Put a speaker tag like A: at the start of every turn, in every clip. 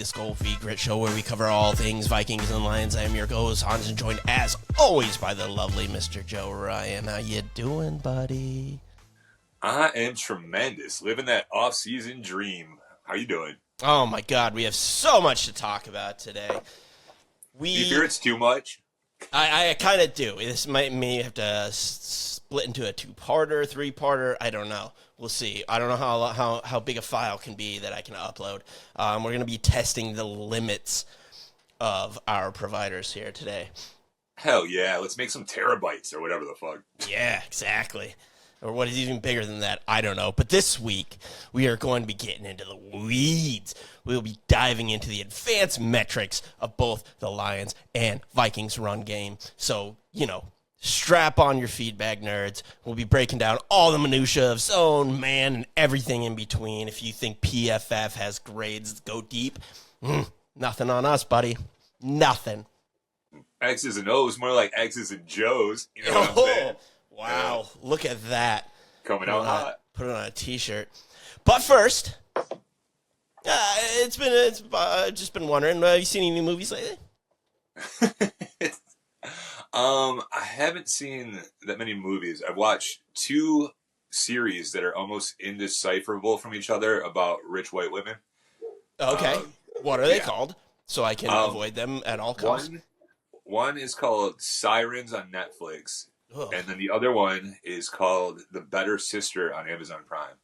A: Skol Grit Show, where we cover all things Vikings and Lions. I am your host, Hans, and joined as always by the lovely Mr. Joe Ryan. How you doing, buddy?
B: I am tremendous, living that off-season dream. How you doing?
A: Oh my God, we have so much to talk about today.
B: Do you fear it's too much?
A: I kind of do. This may have to split into a two-parter, three-parter. I don't know. We'll see. I don't know how big a file can be that I can upload. We're going to be testing the limits of our providers here today.
B: Hell yeah, let's make some terabytes or whatever the fuck.
A: Yeah, exactly. Or what is even bigger than that, I don't know. But this week, we are going to be getting into the weeds. We'll be diving into the advanced metrics of both the Lions and Vikings run game. So, strap on your feedback, nerds. We'll be breaking down all the minutia of zone, man, and everything in between. If you think PFF has grades, go deep. Nothing on us, buddy. Nothing.
B: X's and O's, more like X's and Joe's. You know what I'm saying?
A: Wow, look at that.
B: Coming out hot.
A: Put it on a t-shirt. But first, it's just been wondering, have you seen any movies lately?
B: I haven't seen that many movies. I've watched two series that are almost indecipherable from each other about rich white women.
A: Okay. What are they called? So I can avoid them at all costs.
B: One is called Sirens on Netflix.
A: Ugh.
B: And then the other one is called The Better Sister on Amazon Prime.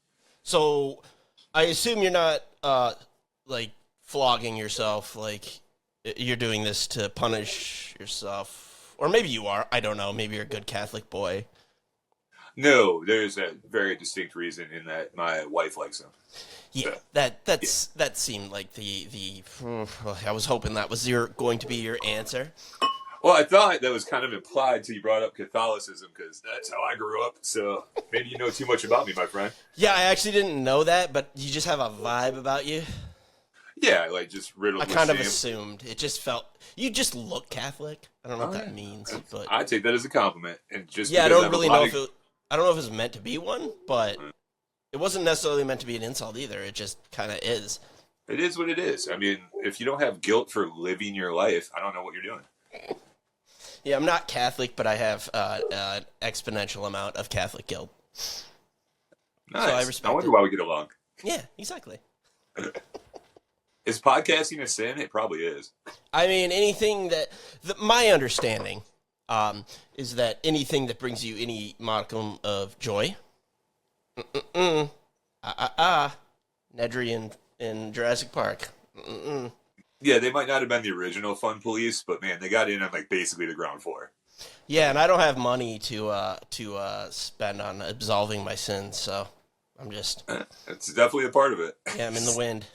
A: So I assume you're not flogging yourself, like you're doing this to punish yourself. Or maybe you are. I don't know. Maybe you're a good Catholic boy.
B: No, there's a very distinct reason in that my wife likes them.
A: Yeah, so, that seemed like the I was hoping that was going to be your answer.
B: Well, I thought that was kind of implied till you brought up Catholicism, because that's how I grew up. So maybe you know too much about me, my friend.
A: Yeah, I actually didn't know that, but you just have a vibe about you.
B: Yeah, like just riddled
A: I
B: with
A: kind
B: shame.
A: of assumed. It just felt you just look Catholic. I don't know what that means, but
B: I take that as a compliment. And just
A: I don't really know if I don't know if it was meant to be one, but it wasn't necessarily meant to be an insult either. It just kind of is.
B: It is what it is. I mean, if you don't have guilt for living your life, I don't know what you're doing.
A: Yeah, I'm not Catholic, but I have an exponential amount of Catholic guilt.
B: Nice.
A: So I respect
B: I wonder why we get along.
A: Yeah, exactly.
B: Is podcasting a sin? It probably is.
A: I mean, anything my understanding is that anything that brings you any modicum of joy, Nedry in Jurassic Park.
B: Yeah, they might not have been the original Fun Police, but man, they got in on like basically the ground floor.
A: Yeah, and I don't have money to spend on absolving my sins, so I'm just.
B: It's definitely a part of it.
A: Yeah, I'm in the wind.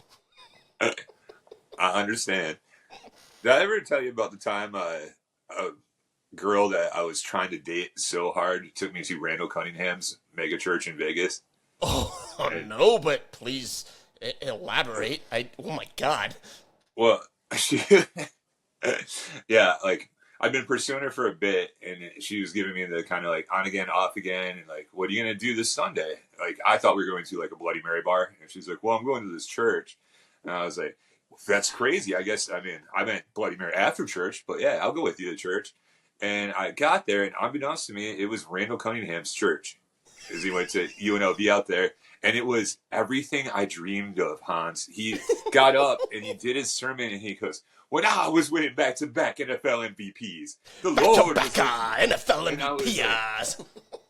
B: I understand. Did I ever tell you about the time a girl that I was trying to date so hard took me to Randall Cunningham's mega church in Vegas?
A: Oh no, but please elaborate. Oh my God.
B: Well, yeah, like I've been pursuing her for a bit, and she was giving me the kind of like on again, off again, and like, what are you gonna do this Sunday? Like, I thought we were going to like a Bloody Mary bar, and she's like, well, I'm going to this church, and I was like, that's crazy. I guess I meant Bloody Mary after church, but yeah, I'll go with you to church. And I got there, and unbeknownst to me, it was Randall Cunningham's church, as he went to UNLV out there. And it was everything I dreamed of, Hans. He got up and he did his sermon and he goes, when I was winning back-to-back NFL MVPs, the Lord was
A: NFL MVPs.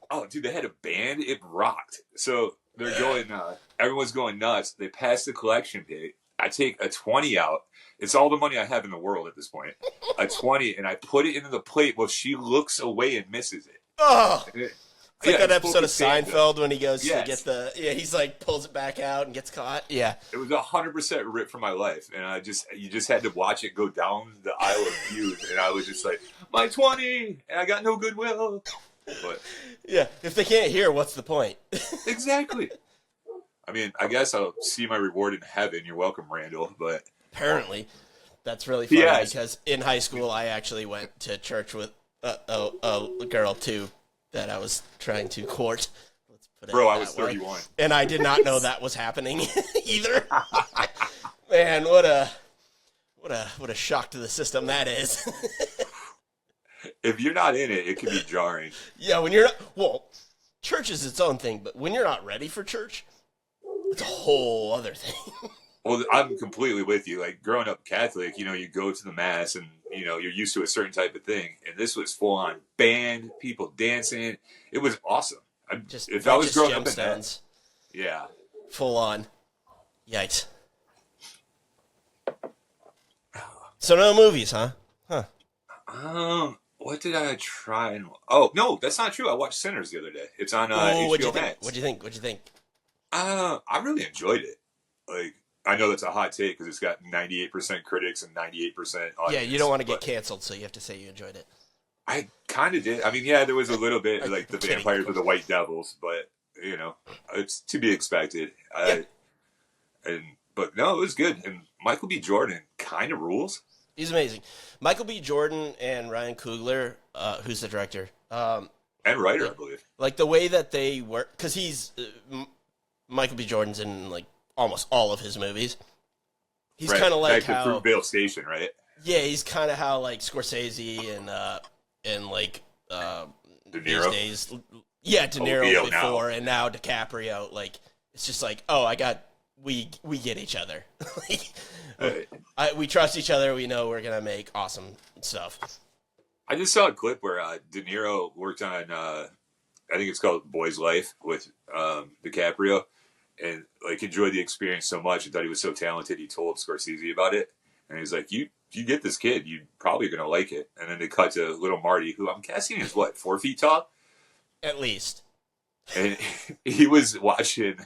B: Oh, dude, they had a band. It rocked. So they're going, everyone's going nuts. They pass the collection plate. I take a 20 out. It's all the money I have in the world at this point. A 20, and I put it into the plate while she looks away and misses it.
A: Oh! It's like that episode of Seinfeld when he goes to get he's like, pulls it back out and gets caught. Yeah.
B: It was 100% ripped from my life. And you just had to watch it go down the aisle of views. And I was just like, my 20! And I got no goodwill. But
A: yeah, if they can't hear, what's the point?
B: Exactly. I mean, I guess I'll see my reward in heaven. You're welcome, Randall. But
A: apparently, that's really funny because in high school, I actually went to church with a girl, too, that I was trying to court. Let's put it
B: Bro, I was 31.
A: And I did not know that was happening either. Man, what a What a shock to the system that is.
B: If you're not in it, it can be jarring.
A: Yeah, when you're not, well, church is its own thing, but when you're not ready for church, it's a whole other thing.
B: Well, I'm completely with you. Like growing up Catholic, you go to the mass and you're used to a certain type of thing, and this was full on band, people dancing. It was awesome. If I was growing up in that, yeah,
A: full on, yikes. So no movies, huh?
B: What did I try? Oh no, that's not true. I watched Sinners the other day. It's on HBO Max.
A: What'd you think?
B: I really enjoyed it. Like, I know that's a hot take because it's got 98% critics and 98% audience.
A: Yeah, you don't want to get canceled, so you have to say you enjoyed it.
B: I kind of did. I mean, yeah, there was a little bit like the vampires or the white devils, but it's to be expected. But no, it was good. And Michael B. Jordan kind of rules.
A: He's amazing. Michael B. Jordan and Ryan Coogler, who's the director,
B: and writer, I believe.
A: Like the way that they work, because he's Michael B. Jordan's in like almost all of his movies. He's kind of like how
B: Fruitvale Station, right?
A: Yeah, he's kind of how like Scorsese and like
B: De Niro.
A: These days, yeah, De Niro before and now DiCaprio. Like it's just like, we get each other. We trust each other. We know we're gonna make awesome stuff.
B: I just saw a clip where De Niro worked on, I think it's called Boy's Life with DiCaprio, and like enjoyed the experience so much and thought he was so talented. He told Scorsese about it, and he's like, "You get this kid, you're probably gonna like it." And then they cut to little Marty, who I'm guessing is 4 feet tall,
A: at least.
B: And he was watching,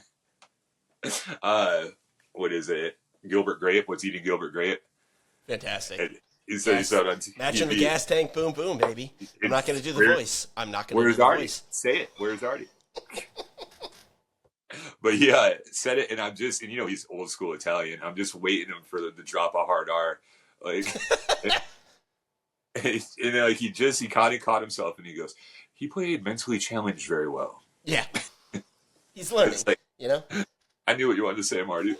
B: what is it? Gilbert Grape. What's Eating Gilbert Grape?
A: Fantastic.
B: And he said he saw it on TV.
A: Matching the gas tank, boom, boom, baby. I'm not going to do the voice. I'm not going to do the voice.
B: Say it. Where's Artie? But he said it, and I'm just, and he's old school Italian. I'm just waiting him for the drop a hard R. Like, and like he kind of caught himself, and he goes, he played mentally challenged very well.
A: Yeah. He's learning,
B: like, I knew what you wanted to say, Marty.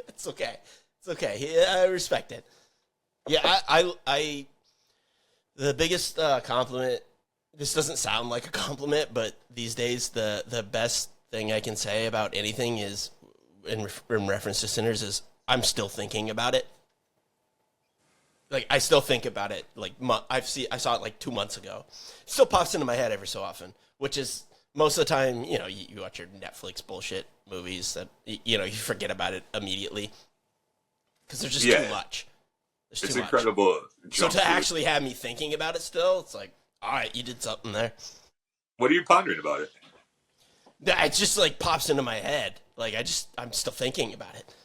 A: It's okay. It's okay. I respect it. Yeah, I the biggest compliment, this doesn't sound like a compliment, but these days the best thing I can say about anything is, in reference to Sinners, is I'm still thinking about it. Like, I still think about it. Like, I saw it like 2 months ago. It still pops into my head every so often, which is most of the time, you watch your Netflix bullshit movies that, you forget about it immediately. Because there's just too much. There's
B: it's
A: too
B: incredible.
A: Much. So to actually have me thinking about it still, it's like, all right, you did something there.
B: What are you pondering about it?
A: It just like pops into my head. Like I'm still thinking about it.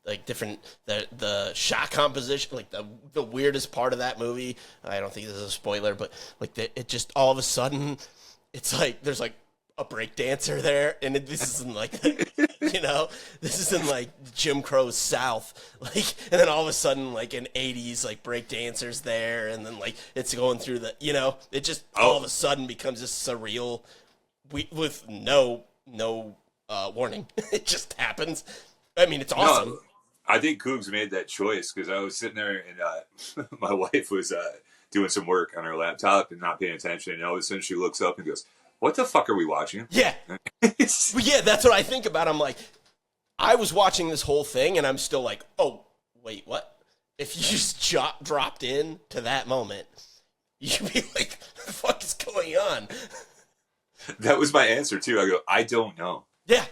A: Like different the shot composition, like the weirdest part of that movie. I don't think this is a spoiler, but like it just all of a sudden, it's like there's like a break dancer there, and this isn't like this isn't like Jim Crow's South, like, and then all of a sudden like an 80s like break dancers there, and then like it's going through the it just all of a sudden becomes this surreal with no warning. It just happens. I mean, it's awesome.
B: No, I think Cougs made that choice because I was sitting there and my wife was doing some work on her laptop and not paying attention, and all of a sudden she looks up and goes, "What the fuck are we watching?"
A: Yeah. Yeah, that's what I think about. I'm like, I was watching this whole thing, and I'm still like, oh, wait, what? If you just dropped in to that moment, you'd be like, what the fuck is going on?
B: That was my answer, too. I go, I don't know.
A: Yeah.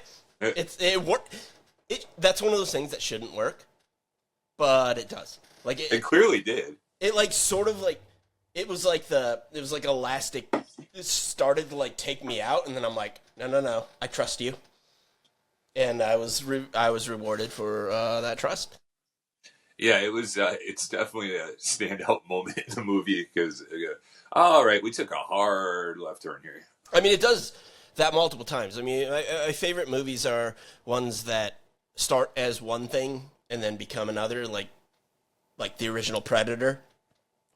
A: That's one of those things that shouldn't work, but it does. Like
B: it clearly did.
A: It like sort of like it was like elastic. It started to like take me out, and then I'm like, no, I trust you, and I was rewarded for that trust.
B: Yeah, it was. It's definitely a standout moment in the movie because, all right, we took a hard left turn here.
A: I mean, it does that multiple times. I mean, my favorite movies are ones that start as one thing and then become another, like the original Predator.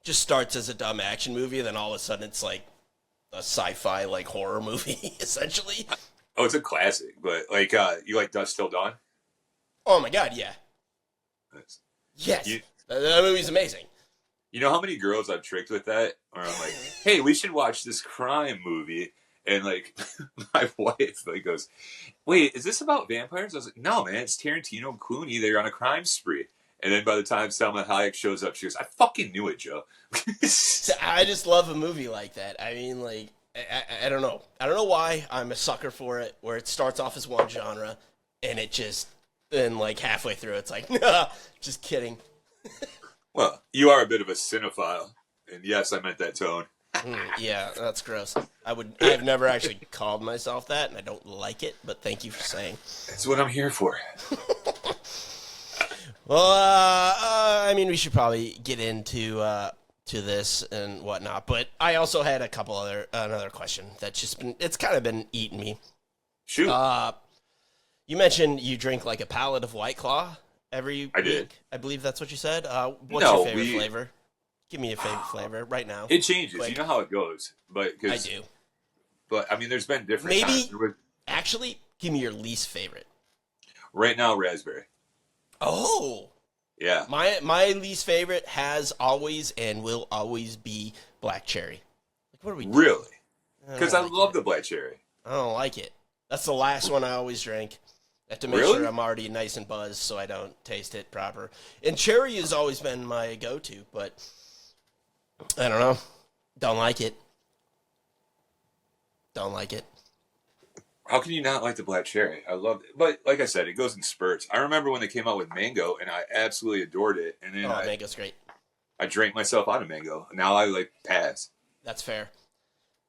A: Just starts as a dumb action movie, and then all of a sudden it's like a sci-fi like horror movie, essentially.
B: Oh, it's a classic, but like you like Dusk Till Dawn?
A: Oh my god, yeah.
B: Nice.
A: Yes,
B: You
A: that movie's amazing.
B: you know how many girls I've tricked with that? Where I'm like, hey, we should watch this crime movie, and like my wife like goes, wait, is this about vampires? I was like, no, man, it's Tarantino and Clooney. They're on a crime spree. And then by the time Salma Hayek shows up, she goes, I fucking knew it, Joe.
A: So I just love a movie like that. I mean, like, I don't know. I don't know why I'm a sucker for it, where it starts off as one genre, and it just, then, like, halfway through, it's like, nah, just kidding.
B: Well, you are a bit of a cinephile. And yes, I meant that tone.
A: Yeah, that's gross. I've never actually called myself that, and I don't like it, but thank you for saying.
B: That's what I'm here for.
A: Well, I mean, we should probably get into to this and whatnot, but I also had another question that's just it's kind of been eating me.
B: Shoot.
A: You mentioned you drink like a pallet of White Claw every
B: I
A: week.
B: did.
A: I believe that's what you said. What's
B: No,
A: your favorite flavor? Give me a favorite flavor right now.
B: It changes.
A: Quick.
B: You know how it goes. But
A: I do.
B: But I mean, there's been different
A: Maybe
B: times.
A: actually, give me your least favorite.
B: Right now, raspberry.
A: Oh.
B: Yeah.
A: My least favorite has always and will always be black cherry. Like, what are we doing?
B: Really?
A: don't
B: Because I
A: like
B: love
A: it.
B: the black cherry.
A: I don't like it. That's the last one I always drink. I have to make
B: Really?
A: sure I'm already nice and buzzed so I don't taste it proper. And cherry has always been my go-to, but I don't know. Don't like it. Don't like it.
B: How can you not like the black cherry? I love it. But like I said, it goes in spurts. I remember when they came out with mango, and I absolutely adored it. And then
A: Mango's great.
B: I drank myself out of mango. Now I like pass.
A: That's fair.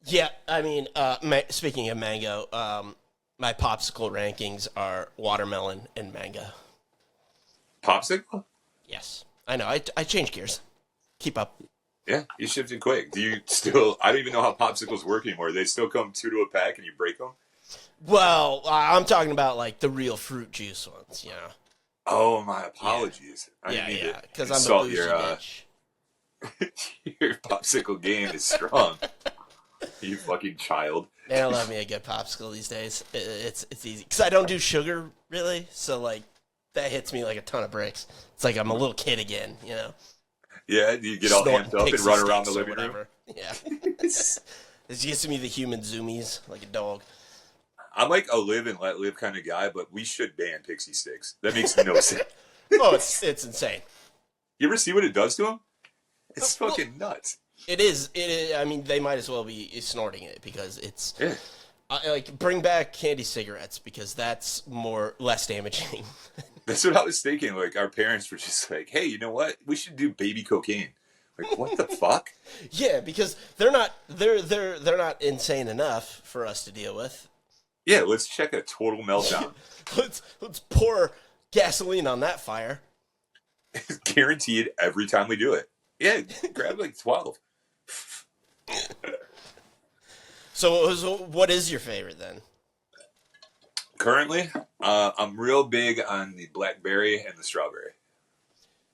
A: Yeah, I mean, speaking of mango, my popsicle rankings are watermelon and mango.
B: Popsicle?
A: Yes. I know. I change gears. Keep up.
B: Yeah, you shifted quick. Do you still? I don't even know how popsicles work anymore. They still come two to a pack, and you break them.
A: Well, I'm talking about like the real fruit juice ones, you know.
B: Oh, my apologies. I didn't mean to
A: because I'm a
B: insult
A: bougie bitch.
B: your popsicle game is strong. You fucking child.
A: Man, I love me a good popsicle these days. It's easy because I don't do sugar really, so like that hits me like a ton of bricks. It's like I'm a little kid again, you know.
B: Yeah, you get all
A: Snorting
B: amped up and
A: pixie
B: run around the
A: sticks or
B: living room.
A: whatever. Yeah, it gives me the human zoomies like a dog.
B: I'm like a live and let live kind of guy, but we should ban pixie sticks. That makes no sense.
A: Oh, it's insane.
B: You ever see what it does to them? It's
A: Well,
B: fucking nuts.
A: It is. It is. I mean, they might as well be snorting it because it's
B: Yeah.
A: like bring back candy cigarettes because that's less damaging.
B: That's what I was thinking. Like, our parents were just like, hey, you know what? We should do baby cocaine. Like, what the fuck?
A: Yeah, because they're not insane enough for us to deal with.
B: Yeah, let's check a total meltdown.
A: Let's pour gasoline on that fire.
B: Guaranteed every time we do it. Yeah, grab like 12.
A: So what is your favorite then?
B: Currently, I'm real big on the blackberry and the strawberry.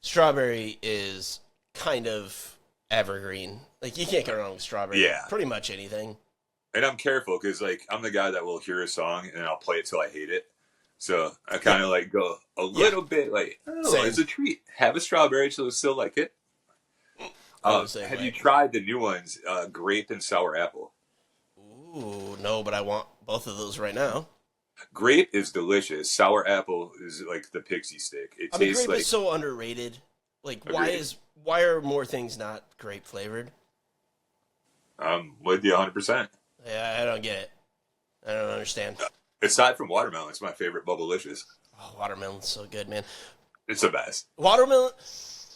A: Strawberry is kind of evergreen. Like you can't go wrong with strawberry.
B: Yeah.
A: Pretty much anything.
B: And I'm careful because, like, I'm the guy that will hear a song and I'll play it till I hate it. So I kind of like go a little bit like, oh,
A: Same.
B: it's a treat. Have a strawberry till I still like it. Have you tried the new ones, grape and sour apple?
A: Ooh, no, but I want both of those right now.
B: Grape is delicious. Sour apple is like the pixie stick. It tastes
A: grape
B: like
A: is so underrated. Like,
B: Agreed.
A: why are more things not grape flavored?
B: I'm with you 100%.
A: Yeah, I don't get it. I don't understand.
B: Aside from watermelon, it's my favorite Bubblicious.
A: Oh, watermelon's so good, man.
B: It's the best.
A: Watermelon's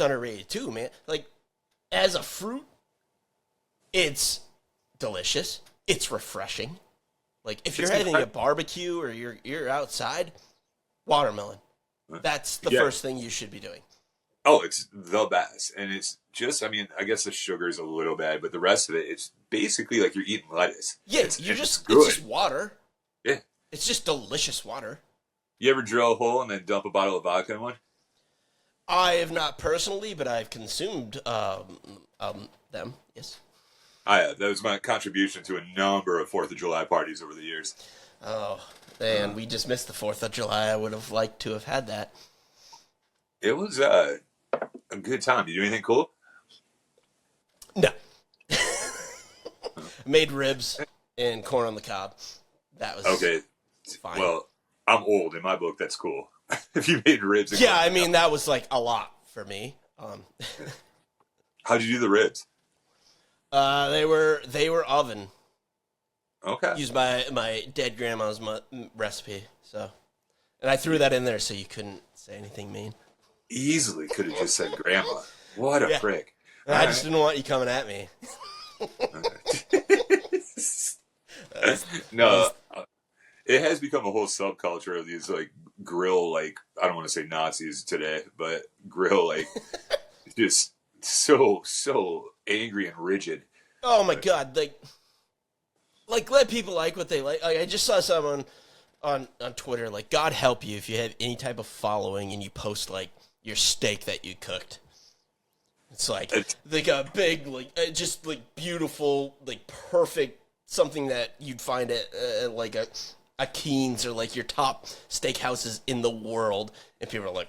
A: underrated too, man. Like, as a fruit, it's delicious. It's refreshing. Like, if you're having a barbecue or you're outside, watermelon. That's the first thing you should be doing.
B: Oh, it's the best. And it's just, I mean, I guess the sugar is a little bad, but the rest of it, it's basically like you're eating lettuce.
A: Yeah,
B: it's
A: it's
B: good.
A: just water.
B: Yeah.
A: It's just delicious water.
B: You ever drill a hole and then dump a bottle of vodka in one?
A: I have not personally, but I've consumed them. Yes.
B: I have. That was my contribution to a number of 4th of July parties over the years.
A: Oh, man, we just missed the 4th of July. I would have liked to have had that.
B: It was a good time. Did you do anything cool?
A: No. Made ribs and corn on the cob. That was
B: Okay.
A: fine.
B: Well, I'm old. In my book, that's cool. If you made ribs, and
A: Yeah, I mean that was like a lot for me.
B: how'd you do the ribs?
A: They were oven.
B: Okay.
A: Used my dead grandma's recipe. So, and I threw that in there so you couldn't say anything mean.
B: Easily could have just said grandma. What a
A: Yeah.
B: prick.
A: I just didn't want you coming at me.
B: No, it has become a whole subculture of these like grill, like I don't want to say Nazis today, but grill like just so angry and rigid.
A: Oh my god, like let people like what they like. I just saw someone on Twitter like, God help you if you have any type of following and you post like your steak that you cooked. It's like a big just like beautiful like perfect something that you'd find at like a Keen's or like your top steakhouses in the world, and people are like,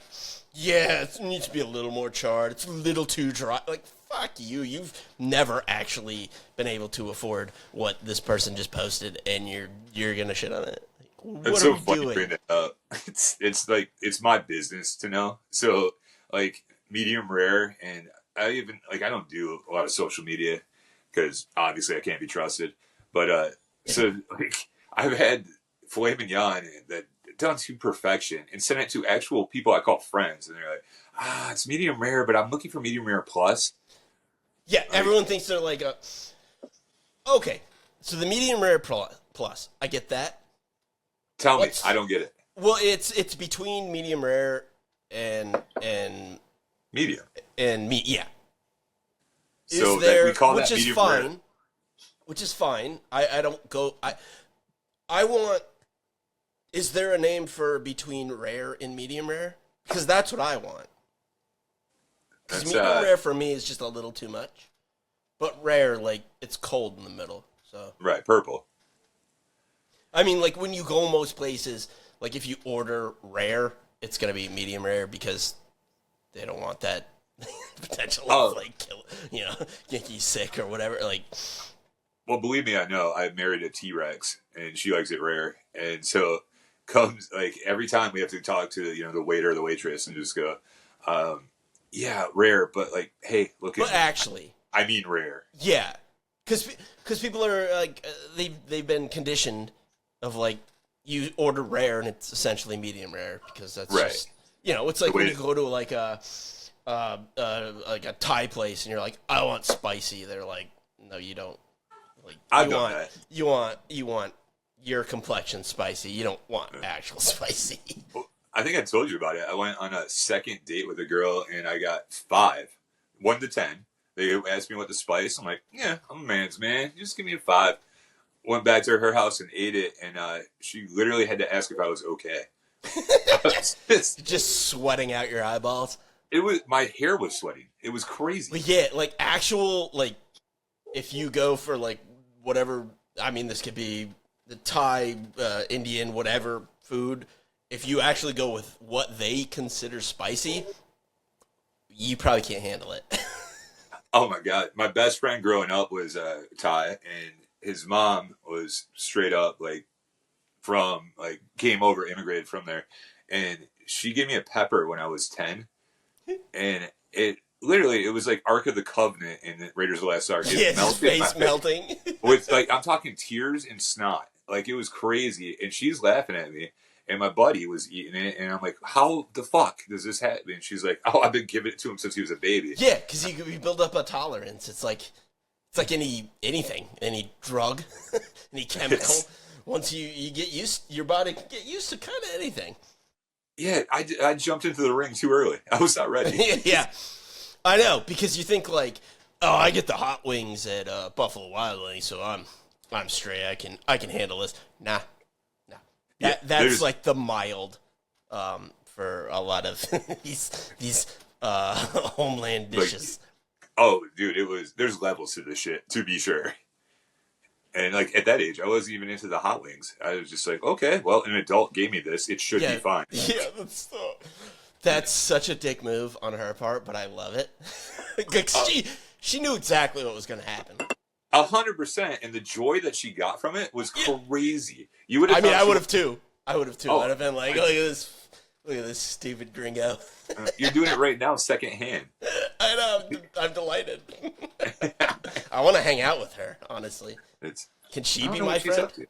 A: yeah, it needs to be a little more charred. It's a little too dry. Like, fuck you. You've never actually been able to afford what this person just posted, and you're gonna shit on it. Like,
B: It's
A: what
B: so
A: are we
B: funny
A: doing?
B: bringing that up. It's like it's my business to know. So like medium rare, and I even like I don't do a lot of social media because obviously I can't be trusted. But so like I've had filet mignon that done to perfection and sent it to actual people I call friends, and they're like, it's medium rare, but I'm looking for medium rare plus.
A: Yeah,
B: Like,
A: everyone thinks they're like okay. So the medium rare plus, I get that.
B: tell me,
A: What's
B: I don't get it.
A: Well, it's between medium rare and
B: Medium.
A: and meat. Yeah,
B: So
A: is
B: that we
A: there,
B: call
A: which
B: that
A: is
B: medium
A: fine,
B: rare.
A: which is fine. I don't go. I want. Is there a name for between rare and medium rare? Because that's what I want. Because
B: That's
A: medium rare for me is just a little too much, but rare like it's cold in the middle. So
B: right, purple.
A: I mean, like when you go most places, like if you order rare, it's gonna be medium rare because they don't want that potential of
B: Oh,
A: like kill, get you sick or whatever. Like,
B: well, believe me, I know. I married a T Rex, and she likes it rare, and so comes like every time we have to talk to the waiter or the waitress and just go, um, yeah, rare, but like, hey, look at
A: but
B: me.
A: actually,
B: I mean rare.
A: yeah, because people are like they've been conditioned of like you order rare and it's essentially medium rare because that's
B: Right.
A: just it's
B: The
A: like when
B: way
A: you go to like a Thai place and you're like I want spicy. They're like no, you don't. Like
B: I've done that.
A: you want your complexion spicy. You don't want actual spicy.
B: Well, I think I told you about it. I went on a second date with a girl, and I got 5, 1 to 10. They asked me what the spice. I'm like, yeah, I'm a man's man. Just give me a 5. Went back to her house and ate it, and she literally had to ask if I was okay.
A: Just sweating out your eyeballs.
B: It was my hair was sweating. It was crazy.
A: But yeah, like actual like if you go for like whatever, I mean this could be the Thai, Indian, whatever food. If you actually go with what they consider spicy, you probably can't handle it.
B: Oh my god! My best friend growing up was Thai, and his mom was straight up like from like came over, immigrated from there, and she gave me a pepper when I was 10, and it was like Ark of the Covenant in Raiders of the Last Ark.
A: Yeah,
B: It
A: it's just
B: melted my
A: face melting.
B: with like I'm talking tears and snot. Like it was crazy, and she's laughing at me. And my buddy was eating it, and I'm like, "How the fuck does this happen?" And she's like, "Oh, I've been giving it to him since he was a baby."
A: Yeah, because you build up a tolerance. It's like anything, any drug, any chemical.
B: Yes.
A: Once you get used, your body can get used to kind of anything.
B: Yeah, I jumped into the ring too early. I was not ready.
A: Yeah, I know because you think like, oh, I get the hot wings at Buffalo Wild Wings, so I'm straight. I can handle this. Nah.
B: Yeah,
A: That's like the mild for a lot of these homeland dishes.
B: oh, dude, there's levels to this shit, to be sure. And like at that age, I wasn't even into the hot wings. I was just like, okay, well, an adult gave me this, it should be fine.
A: Yeah, that's so. That's such a dick move on her part, but I love it. 'Cause she knew exactly what was going to happen.
B: 100%, and the joy that she got from it was
A: Yeah.
B: crazy. You would have.
A: I mean, I would have too.
B: Oh,
A: I'd have been like, look at this stupid gringo.
B: You're doing it right now, secondhand.
A: I know. I'm delighted. I want to hang out with her. Honestly, can she be my friend?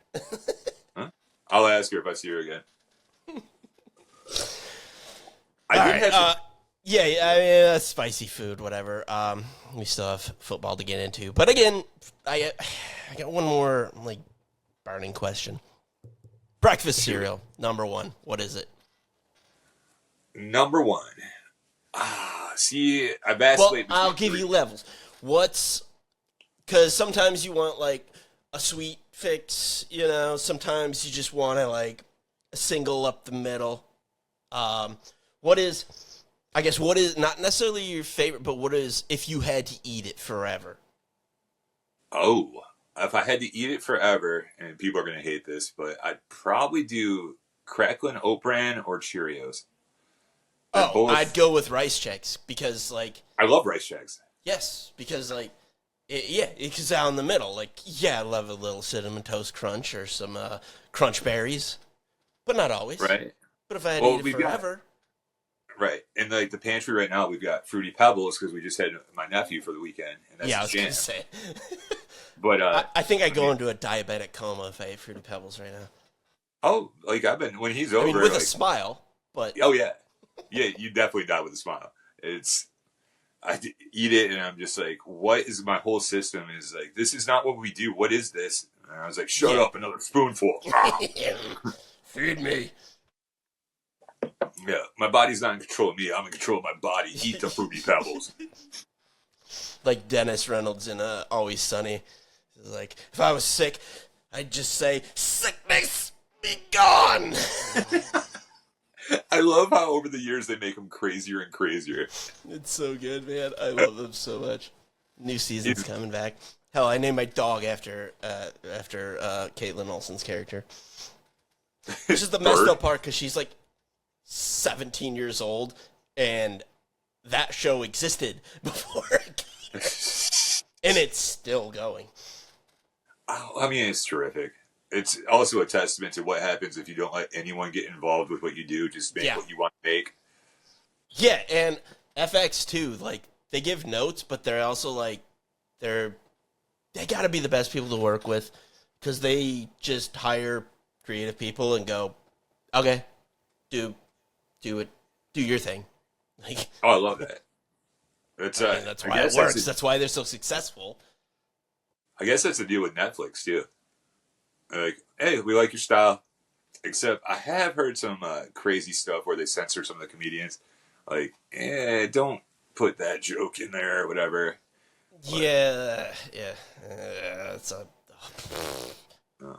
B: Huh? I'll ask her if I see her again.
A: Yeah, I mean, spicy food, whatever. We still have football to get into, but again, I got one more like burning question. Breakfast cereal, number one. What is it?
B: Number one. See, I vacillate.
A: Well, I'll give you levels. Because sometimes you want like a sweet fix, sometimes you just want to like a single up the middle. What is not necessarily your favorite, but what is if you had to eat it forever?
B: Oh, if I had to eat it forever, and people are going to hate this, but I'd probably do Cracklin' Oat Bran or Cheerios.
A: I'd go with Rice Chex because like
B: I love Rice Chex.
A: Yes, because like it's out in the middle. Like I love a little cinnamon toast crunch or some crunch berries, but not always.
B: Right.
A: But if I had to eat it forever.
B: Right. In like the pantry right now, we've got Fruity Pebbles because we just had my nephew for the weekend. And that's
A: I was going to say.
B: But
A: I think I'd go into a diabetic coma if I ate Fruity Pebbles right now.
B: Oh, like when he's over.
A: I mean, with a smile, but.
B: Oh, yeah. Yeah, you definitely die with a smile. I eat it and I'm just like, what is my whole system is like, this is not what we do. What is this? And I was like, shut up, another spoonful.
A: Feed me.
B: Yeah, my body's not in control of me. I'm in control of my body. Eat the Fruity Pebbles.
A: Like Dennis Reynolds in Always Sunny. He's like, if I was sick, I'd just say, sickness, be gone.
B: I love how over the years they make him crazier and crazier.
A: It's so good, man. I love them so much. New season's coming back. Hell, I named my dog after Caitlin Olsen's character. Which is the messed up part because she's like 17 years old, and that show existed before it came. And it's still going.
B: Oh, I mean, it's terrific. It's also a testament to what happens if you don't let anyone get involved with what you do. Just make what you want to make.
A: Yeah, and FX too. Like they give notes, but they're also like they got to be the best people to work with because they just hire creative people and go, okay, do it, do your thing. Like,
B: I love that.
A: That's why it works. That's why they're so successful.
B: I guess that's the deal with Netflix too. Like, hey, we like your style. Except I have heard some crazy stuff where they censor some of the comedians. Like, don't put that joke in there or whatever.
A: It's a...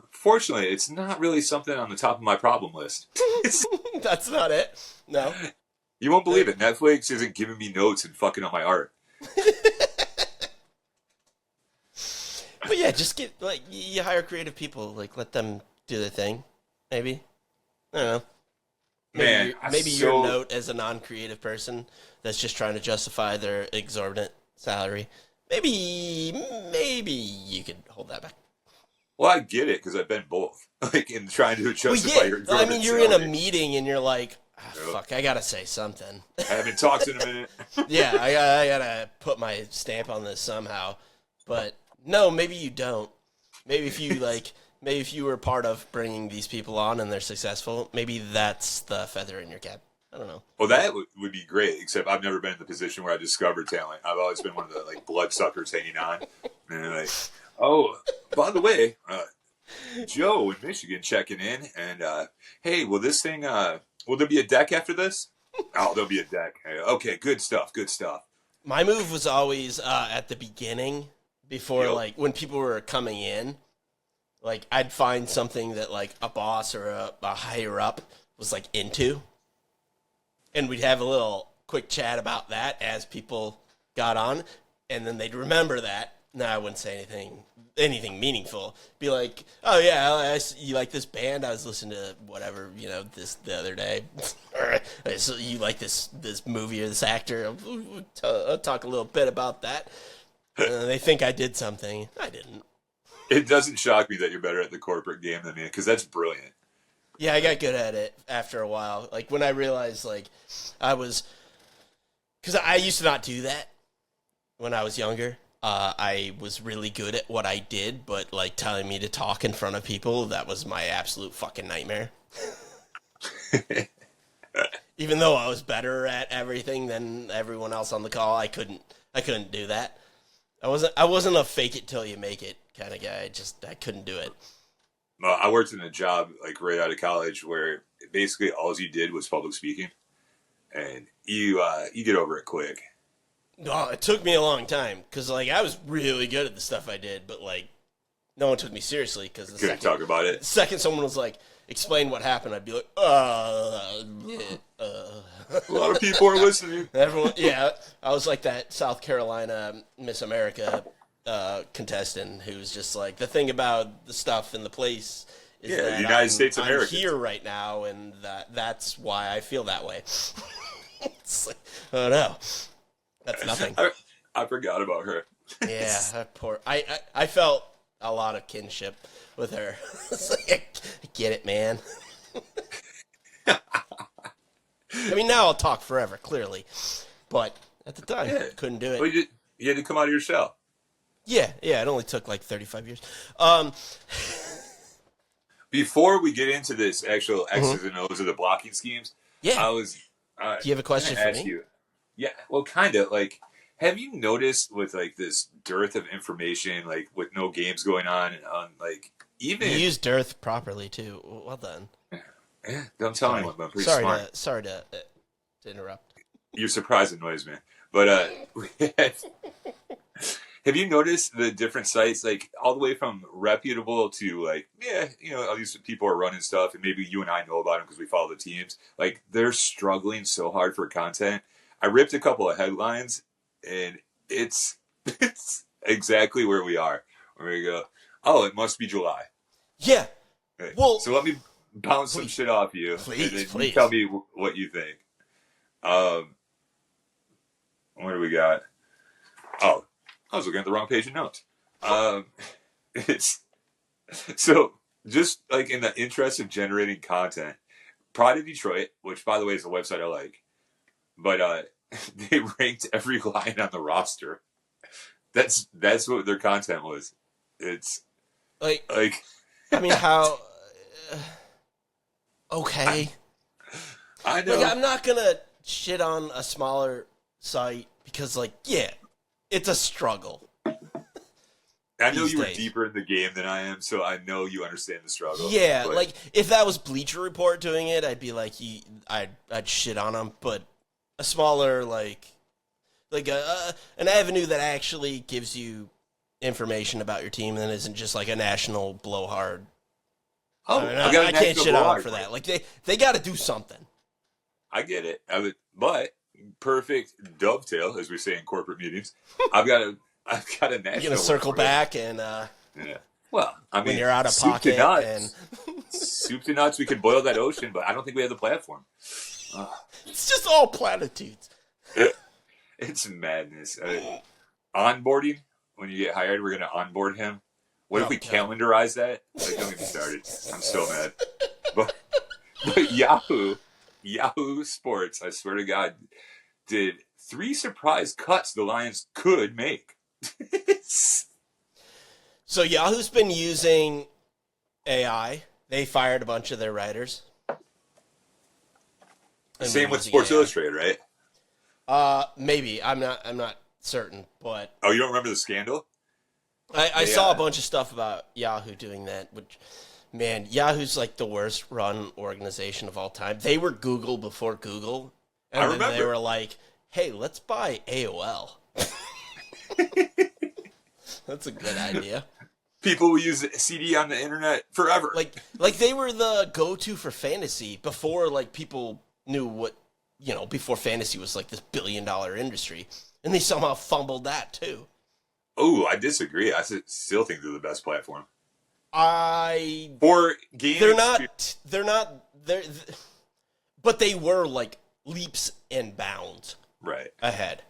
B: Fortunately, it's not really something on the top of my problem list.
A: That's not it. No.
B: You won't believe it. Netflix isn't giving me notes and fucking up my art.
A: But yeah, just get you hire creative people, like let them do their thing. Maybe I don't know. Maybe your note as a non-creative person that's just trying to justify their exorbitant salary. Maybe you could hold that back.
B: Well, I get it because I've been both, like in trying to justify your exorbitant
A: I mean, you're
B: salary.
A: in a meeting and you're like, fuck, I gotta say something.
B: I haven't talked in a minute.
A: Yeah, I gotta put my stamp on this somehow, but. No, maybe you don't. Maybe if you were part of bringing these people on and they're successful, maybe that's the feather in your cap. I don't know.
B: Well, that would be great, except I've never been in the position where I discovered talent. I've always been one of the bloodsuckers hanging on. And they're like, oh, by the way, Joe in Michigan checking in, and hey, will this thing, will there be a deck after this? Oh, there'll be a deck. Okay, good stuff.
A: My move was always at the beginning. Before, when people were coming in, I'd find something that, a boss or a higher up was, into. And we'd have a little quick chat about that as people got on. And then they'd remember that. No, I wouldn't say anything meaningful. Be like, oh yeah, you like this band? I was listening to whatever this the other day. Or so you like this movie or this actor? I'll talk a little bit about that. They think I did something. I didn't.
B: It doesn't shock me that you're better at the corporate game than me, because that's brilliant.
A: Yeah, I got good at it after a while. Like when I realized, because I used to not do that when I was younger. I was really good at what I did, but telling me to talk in front of people, that was my absolute fucking nightmare. Even though I was better at everything than everyone else on the call, I couldn't do that. I wasn't a fake it till you make it kind of guy. I couldn't do it.
B: Well, I worked in a job right out of college where basically all you did was public speaking, and you get over it quick.
A: No, it took me a long time because I was really good at the stuff I did, but no one took me seriously because
B: Couldn't talk about it.
A: The second someone was like, "Explain what happened," I'd be like,
B: A lot of people are listening.
A: Everyone, yeah, I was like that South Carolina Miss America contestant who's just like, the thing about the stuff in the place is that
B: United States
A: I'm
B: Americans
A: here right now, and that's why I feel that way. It's like, oh no. That's nothing.
B: I forgot about her.
A: Yeah, poor. I felt a lot of kinship with her. It's like, I get it, man. I mean, now I'll talk forever, clearly, but at the time, couldn't do it.
B: Well, you had to come out of your shell.
A: Yeah, it only took 35 years.
B: Before we get into this actual X's and O's of the blocking schemes,
A: yeah,
B: I was.
A: Do you have a question for me?
B: Yeah, well, kind of. Have you noticed with this dearth of information, with no games going on even
A: you use dearth properly too. Well done.
B: Yeah, don't tell anyone, but I'm pretty smart.
A: Sorry to interrupt.
B: Your surprise annoys me, but have you noticed the different sites, all the way from reputable to all these people are running stuff, and maybe you and I know about them because we follow the teams. They're struggling so hard for content. I ripped a couple of headlines, and it's exactly where we are. Where we go, oh, it must be July.
A: Yeah.
B: Okay.
A: Well,
B: so let me bounce some shit off you,
A: please,
B: and then you tell me what you think. What do we got? Oh, I was looking at the wrong page of notes. It's so just in the interest of generating content. Pride of Detroit, which by the way is a website I like, but they ranked every line on the roster. That's what their content was. It's
A: I mean, how? Okay.
B: I know.
A: I'm not gonna shit on a smaller site because, it's a struggle.
B: I know you were deeper in the game than I am, so I know you understand the struggle.
A: Yeah, if that was Bleacher Report doing it, I'd be like, I'd shit on them. But a smaller, an avenue that actually gives you information about your team and isn't just a national blowhard.
B: Oh,
A: I can't shit on them for that. They got to do something.
B: I get it. But perfect dovetail, as we say in corporate meetings. I've got a national.
A: You're gonna circle back and.
B: Yeah. Well, I mean,
A: when you're out of
B: soup
A: pocket
B: to nuts,
A: and
B: soup to nuts, we could boil that ocean, but I don't think we have the platform.
A: It's just all platitudes.
B: It's madness. Onboarding, when you get hired, we're going to onboard him. What if we calendarize that? Don't get me started. I'm so mad. But Yahoo Sports, I swear to God, did 3 surprise cuts the Lions could make.
A: So Yahoo's been using AI. They fired a bunch of their writers.
B: Same with Sports Illustrated, right?
A: Maybe. I'm not certain, but
B: oh, you don't remember the scandal?
A: I saw a bunch of stuff about Yahoo doing that, which, man, Yahoo's the worst run organization of all time. They were Google before Google, and then they were like, "Hey, let's buy AOL." That's a good idea.
B: People will use a CD on the internet forever.
A: Like they were the go-to for fantasy before people knew what, before fantasy was this $1 billion industry, and they somehow fumbled that too.
B: Oh, I disagree. Still think they're the best platform
A: I
B: for game
A: they're
B: experience.
A: not they're not they're but they were like leaps and bounds
B: Right.
A: ahead.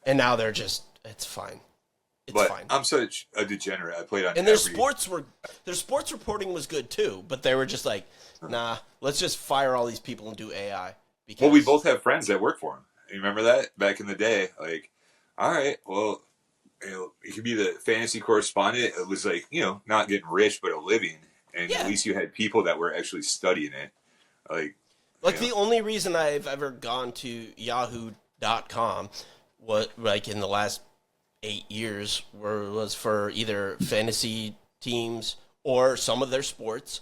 A: And now they're just it's fine. It's
B: But
A: fine.
B: I'm such a degenerate. I played on
A: And their sports reporting was good too, but they were just like, nah, let's just fire all these people and do AI. Because
B: Well, we both have friends that work for them. You remember that back in the day? Like, all right, well, you could be the fantasy correspondent. It was like, not getting rich, but a living. And at
A: yeah.
B: least you had people that were actually studying it. Like,
A: Like the only reason I've ever gone to yahoo.com was like in the last 8 years was for either fantasy teams or some of their sports,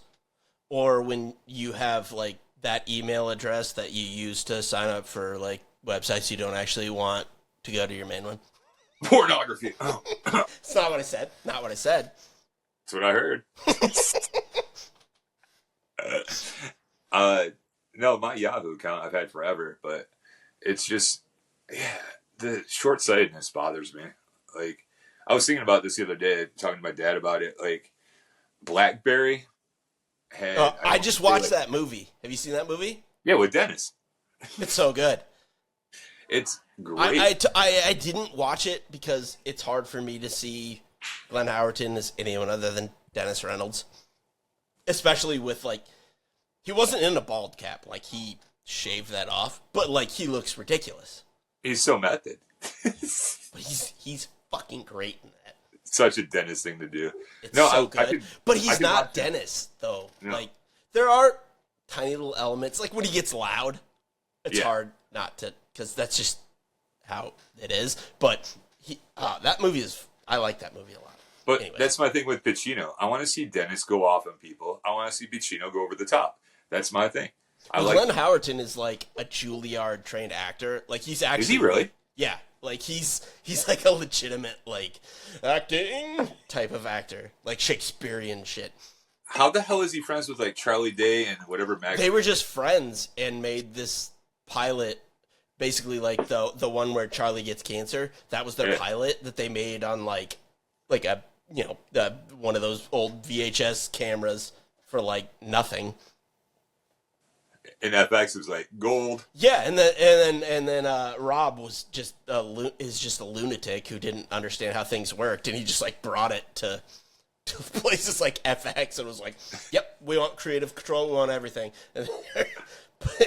A: or when you have like that email address that you use to sign up for like websites you don't actually want to go to your main one.
B: pornography.
A: It's not what I said. Not what I said.
B: That's what I heard. uh, no, my Yahoo account I've had forever, but it's just, yeah, the short sightedness bothers me. Like, I was thinking about this the other day, talking to my dad about it. Like, BlackBerry had.
A: I just watched that movie. Have you seen that movie?
B: Yeah, with Dennis.
A: It's so good.
B: It's great.
A: I didn't watch it because it's hard for me to see Glenn Howerton as anyone other than Dennis Reynolds. Especially with, like, he wasn't in a bald cap. Like, he shaved that off. But, like, he looks ridiculous.
B: He's so method.
A: But he's fucking great in that.
B: Such a Dennis thing to do.
A: It's so good. But he's not Dennis, though. No. Like, there are tiny little elements. Like, when he gets loud, it's hard not to, because that's just how it is. But that movie is, I like that movie a lot.
B: But anyway. That's my thing with Pacino. I want to see Dennis go off on people. I want to see Pacino go over the top. That's my thing.
A: Glenn Howerton is like a Juilliard trained actor. Like, he's actually.
B: Is he really?
A: Yeah. Like, he's like a legitimate, like, acting type of actor. Like, Shakespearean shit.
B: How the hell is he friends with, like, Charlie Day and whatever magazine?
A: They were just friends and made this pilot, basically, like, the one where Charlie gets cancer. That was their pilot that they made on, like a, one of those old VHS cameras for, like, nothing.
B: And FX was like gold.
A: Yeah, and then Rob was just a lunatic who didn't understand how things worked, and he just like brought it to places like FX and was like, "Yep, we want creative control, we want everything." And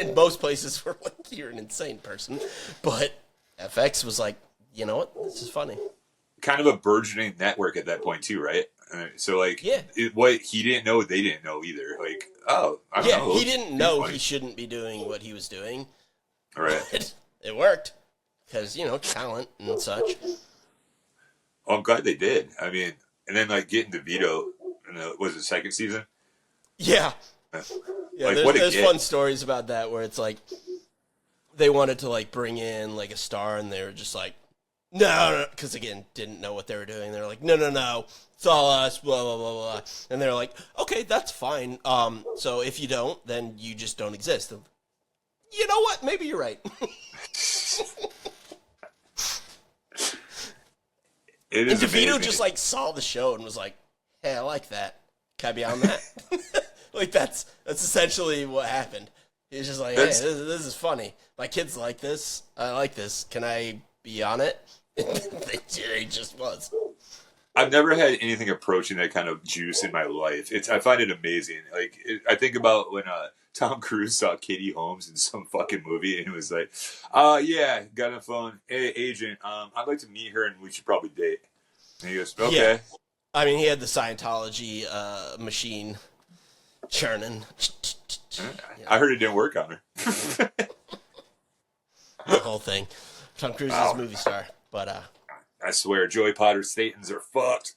A: in most places, we're like, "You're an insane person," but FX was like, "You know what? This is funny."
B: Kind of a burgeoning network at that point too, right? So like, what he didn't know, they didn't know either. Like, I don't know.
A: He didn't know he shouldn't be doing what he was doing.
B: All right,
A: but it worked because talent and such.
B: Oh, I'm glad they did. I mean, and then like getting DeVito in was it second season?
A: Yeah,
B: like,
A: there's fun stories about that where it's like they wanted to like bring in like a star and they were just like, no, because again, didn't know what they were doing. They were like, no, it's all us, blah, blah, blah, blah. And they're like, okay, that's fine. So if you don't, then you just don't exist. And, you know what? Maybe you're right.
B: It is
A: and DeVito
B: amazing.
A: just like saw the show and was like, hey, I like that. Can I be on that? Like that's essentially what happened. He was just like, hey, this is funny. My kids like this. I like this. Can I be on it? He just was.
B: I've never had anything approaching that kind of juice in my life. I find it amazing. Like I think about when Tom Cruise saw Katie Holmes in some fucking movie, and it was like, yeah, got a phone. Hey, agent, I'd like to meet her, and we should probably date. And he goes, okay.
A: Yeah. I mean, he had the Scientology machine churning.
B: I heard it didn't work on her.
A: The whole thing. Tom Cruise is a movie star, but
B: I swear, Joey Potter Statons are fucked.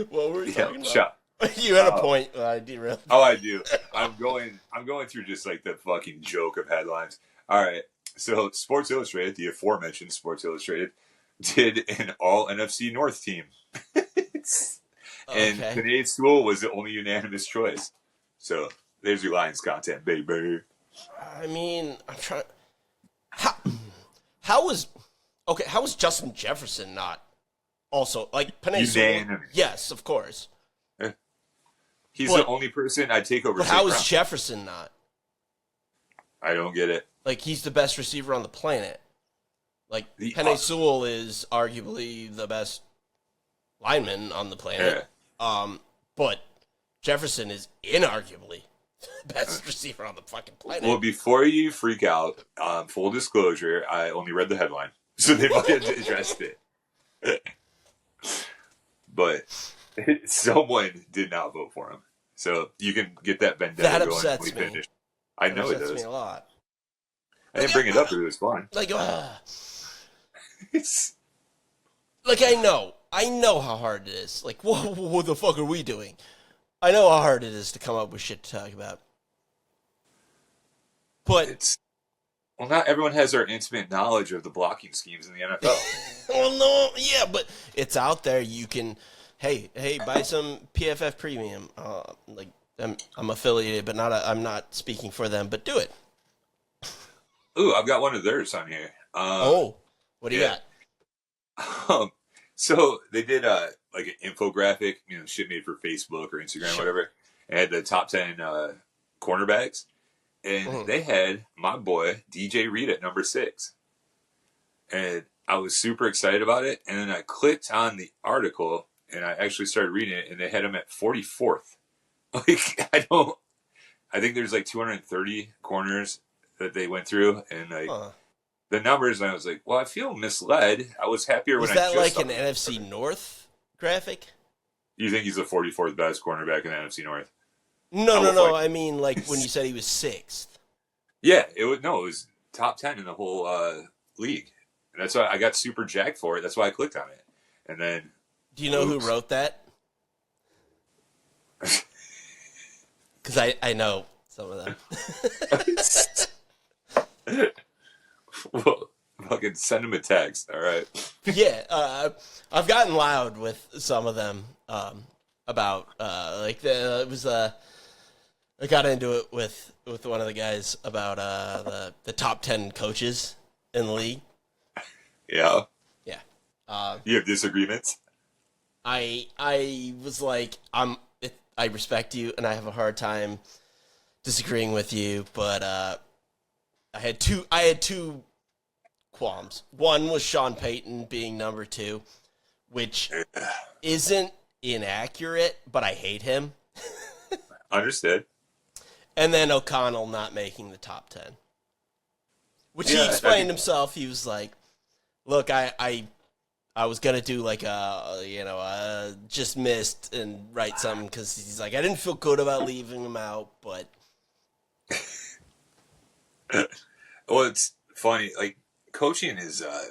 A: What were we talking about? You had a point. I derailed.
B: Oh, I do. I'm going through just like the fucking joke of headlines. All right. So Sports Illustrated, the aforementioned Sports Illustrated, did an all NFC North team. And Canadian School was the only unanimous choice. So there's your Lions content, baby.
A: I mean, how was Justin Jefferson not also like Penei Sewell?
B: Unanimous.
A: Yes, of course.
B: He's the only person I'd take over.
A: But how is Jefferson not?
B: I don't get it.
A: Like, he's the best receiver on the planet. Like, Penei Sewell is arguably the best lineman on the planet. Yeah. But Jefferson is inarguably the best receiver on the fucking planet.
B: Well, before you freak out, full disclosure, I only read the headline. So they might have addressed it. But someone did not vote for him. So you can get that vendetta
A: that
B: going.
A: Upsets me.
B: I know it does.
A: That upsets me a lot.
B: I didn't bring it up, but it was fun.
A: Like, like I know how hard it is. Like, what the fuck are we doing? I know how hard it is to come up with shit to talk about. But
B: well, not everyone has our intimate knowledge of the blocking schemes in the NFL.
A: Well, no, yeah, but it's out there. You can, hey, buy some PFF Premium. Like, I'm affiliated, but I'm not speaking for them. But do it.
B: Ooh, I've got one of theirs on here.
A: What do you got?
B: So they did like an infographic, shit made for Facebook or Instagram, whatever. And had the top 10 cornerbacks, and they had my boy DJ Reed at number 6. And I was super excited about it. And then I clicked on the article, and I actually started reading it, and they had him at 44th. Like, I think there's like 230 corners that they went through, and like the numbers, and I was like, well, I feel misled. I was happier when I just
A: Was that like an NFC North graphic?
B: You think he's the 44th best cornerback in the NFC North?
A: No. I mean, like when you said he was 6th.
B: Yeah, it was top 10 in the whole league. And that's why I got super jacked for it. That's why I clicked on it. And then,
A: do you know who wrote that? Because I know some of them.
B: Well, fucking send him a text, all right?
A: Yeah, I've gotten loud with some of them about I got into it with one of the guys about the top 10 coaches in the league.
B: Yeah.
A: Yeah.
B: You have disagreements?
A: I was like, I respect you, and I have a hard time disagreeing with you, but I had two qualms. One was Sean Payton being number 2, which isn't inaccurate, but I hate him.
B: Understood.
A: And then O'Connell not making the top 10, which he explained himself. He was like, "Look, I was gonna do like just missed and write something because he's like, I didn't feel good about leaving him out, but."
B: Well, it's funny. Like, coaching is, I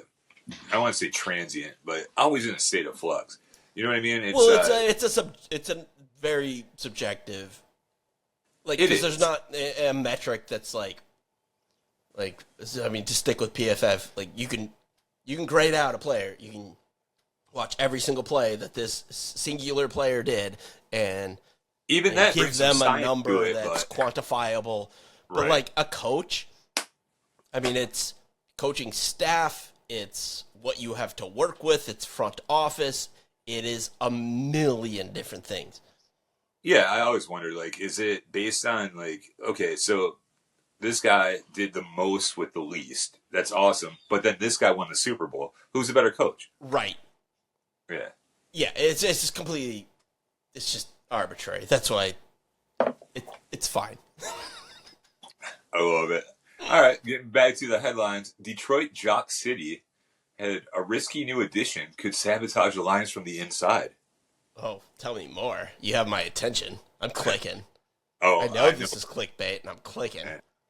B: don't want to say transient, but always in a state of flux. You know what I mean?
A: It's a very subjective. Like, because there's not a metric that's like, I mean, to stick with PFF, like you can grade out a player. You can watch every single play that this singular player did, and
B: even that
A: give them a number
B: that's
A: quantifiable. But like a coach, I mean, it's coaching staff, it's what you have to work with, it's front office, it is a million different things.
B: Yeah, I always wonder, like, is it based on, like, okay, so this guy did the most with the least. That's awesome. But then this guy won the Super Bowl. Who's a better coach?
A: Right.
B: Yeah.
A: Yeah, it's just completely, it's just arbitrary. That's why it's fine.
B: I love it. All right, getting back to the headlines. Detroit Jock City had a risky new addition could sabotage the Lions from the inside.
A: Oh, tell me more. You have my attention. I'm clicking.
B: I know
A: this is clickbait, and I'm clicking.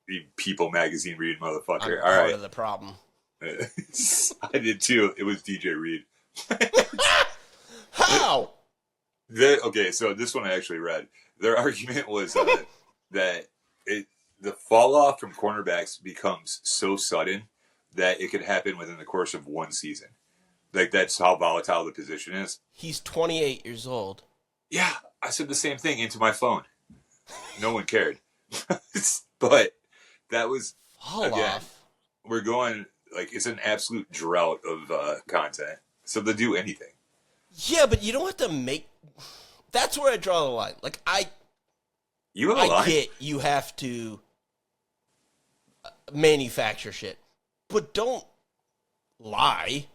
B: The People magazine reading motherfucker.
A: I'm part of the problem.
B: I did too. It was DJ Reed.
A: How?
B: Okay, so this one I actually read. Their argument was that the fall off from cornerbacks becomes so sudden that it could happen within the course of one season. Like, that's how volatile the position is.
A: He's 28 years old.
B: Yeah, I said the same thing into my phone. No one cared. But that was,
A: fall off.
B: We're going like it's an absolute drought of content. So they'll do anything.
A: Yeah, but you don't have to make. That's where I draw the line. Like
B: You have a
A: I
B: line.
A: get you have to manufacture shit, but don't lie.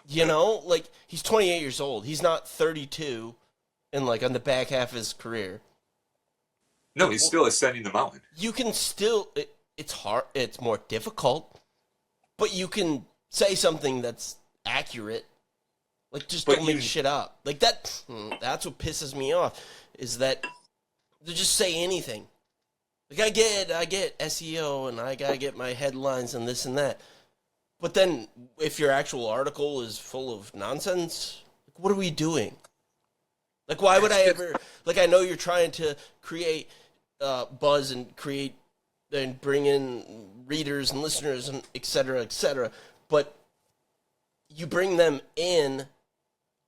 A: You know, like he's 28 years old. He's not 32, and like on the back half of his career.
B: No, he's still ascending the mountain.
A: You can still. It's hard. It's more difficult, but you can say something that's accurate. Like just
B: But
A: don't make shit up. Like that. That's what pisses me off. Is that they just say anything. Like I get SEO and I gotta get my headlines and this and that. But then if your actual article is full of nonsense, like, what are we doing? Like why would I ever? Like I know you're trying to create buzz and create and bring in readers and listeners and et cetera, but you bring them in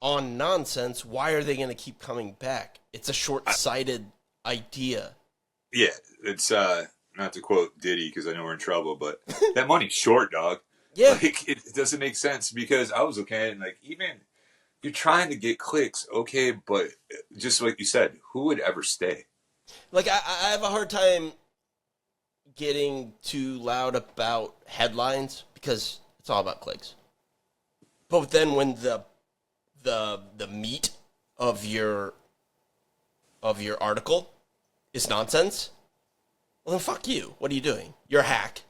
A: on nonsense. Why are they going to keep coming back? It's a short-sighted idea.
B: Yeah, it's not to quote Diddy because I know we're in trouble, but that money's short, dog.
A: Yeah,
B: Like it doesn't make sense because I was looking at it and like even you're trying to get clicks, okay, but just like you said, who would ever stay?
A: like I have a hard time getting too loud about headlines because it's all about clicks. But then when the meat of your article is nonsense, well then fuck you. What are you doing? You're a hack.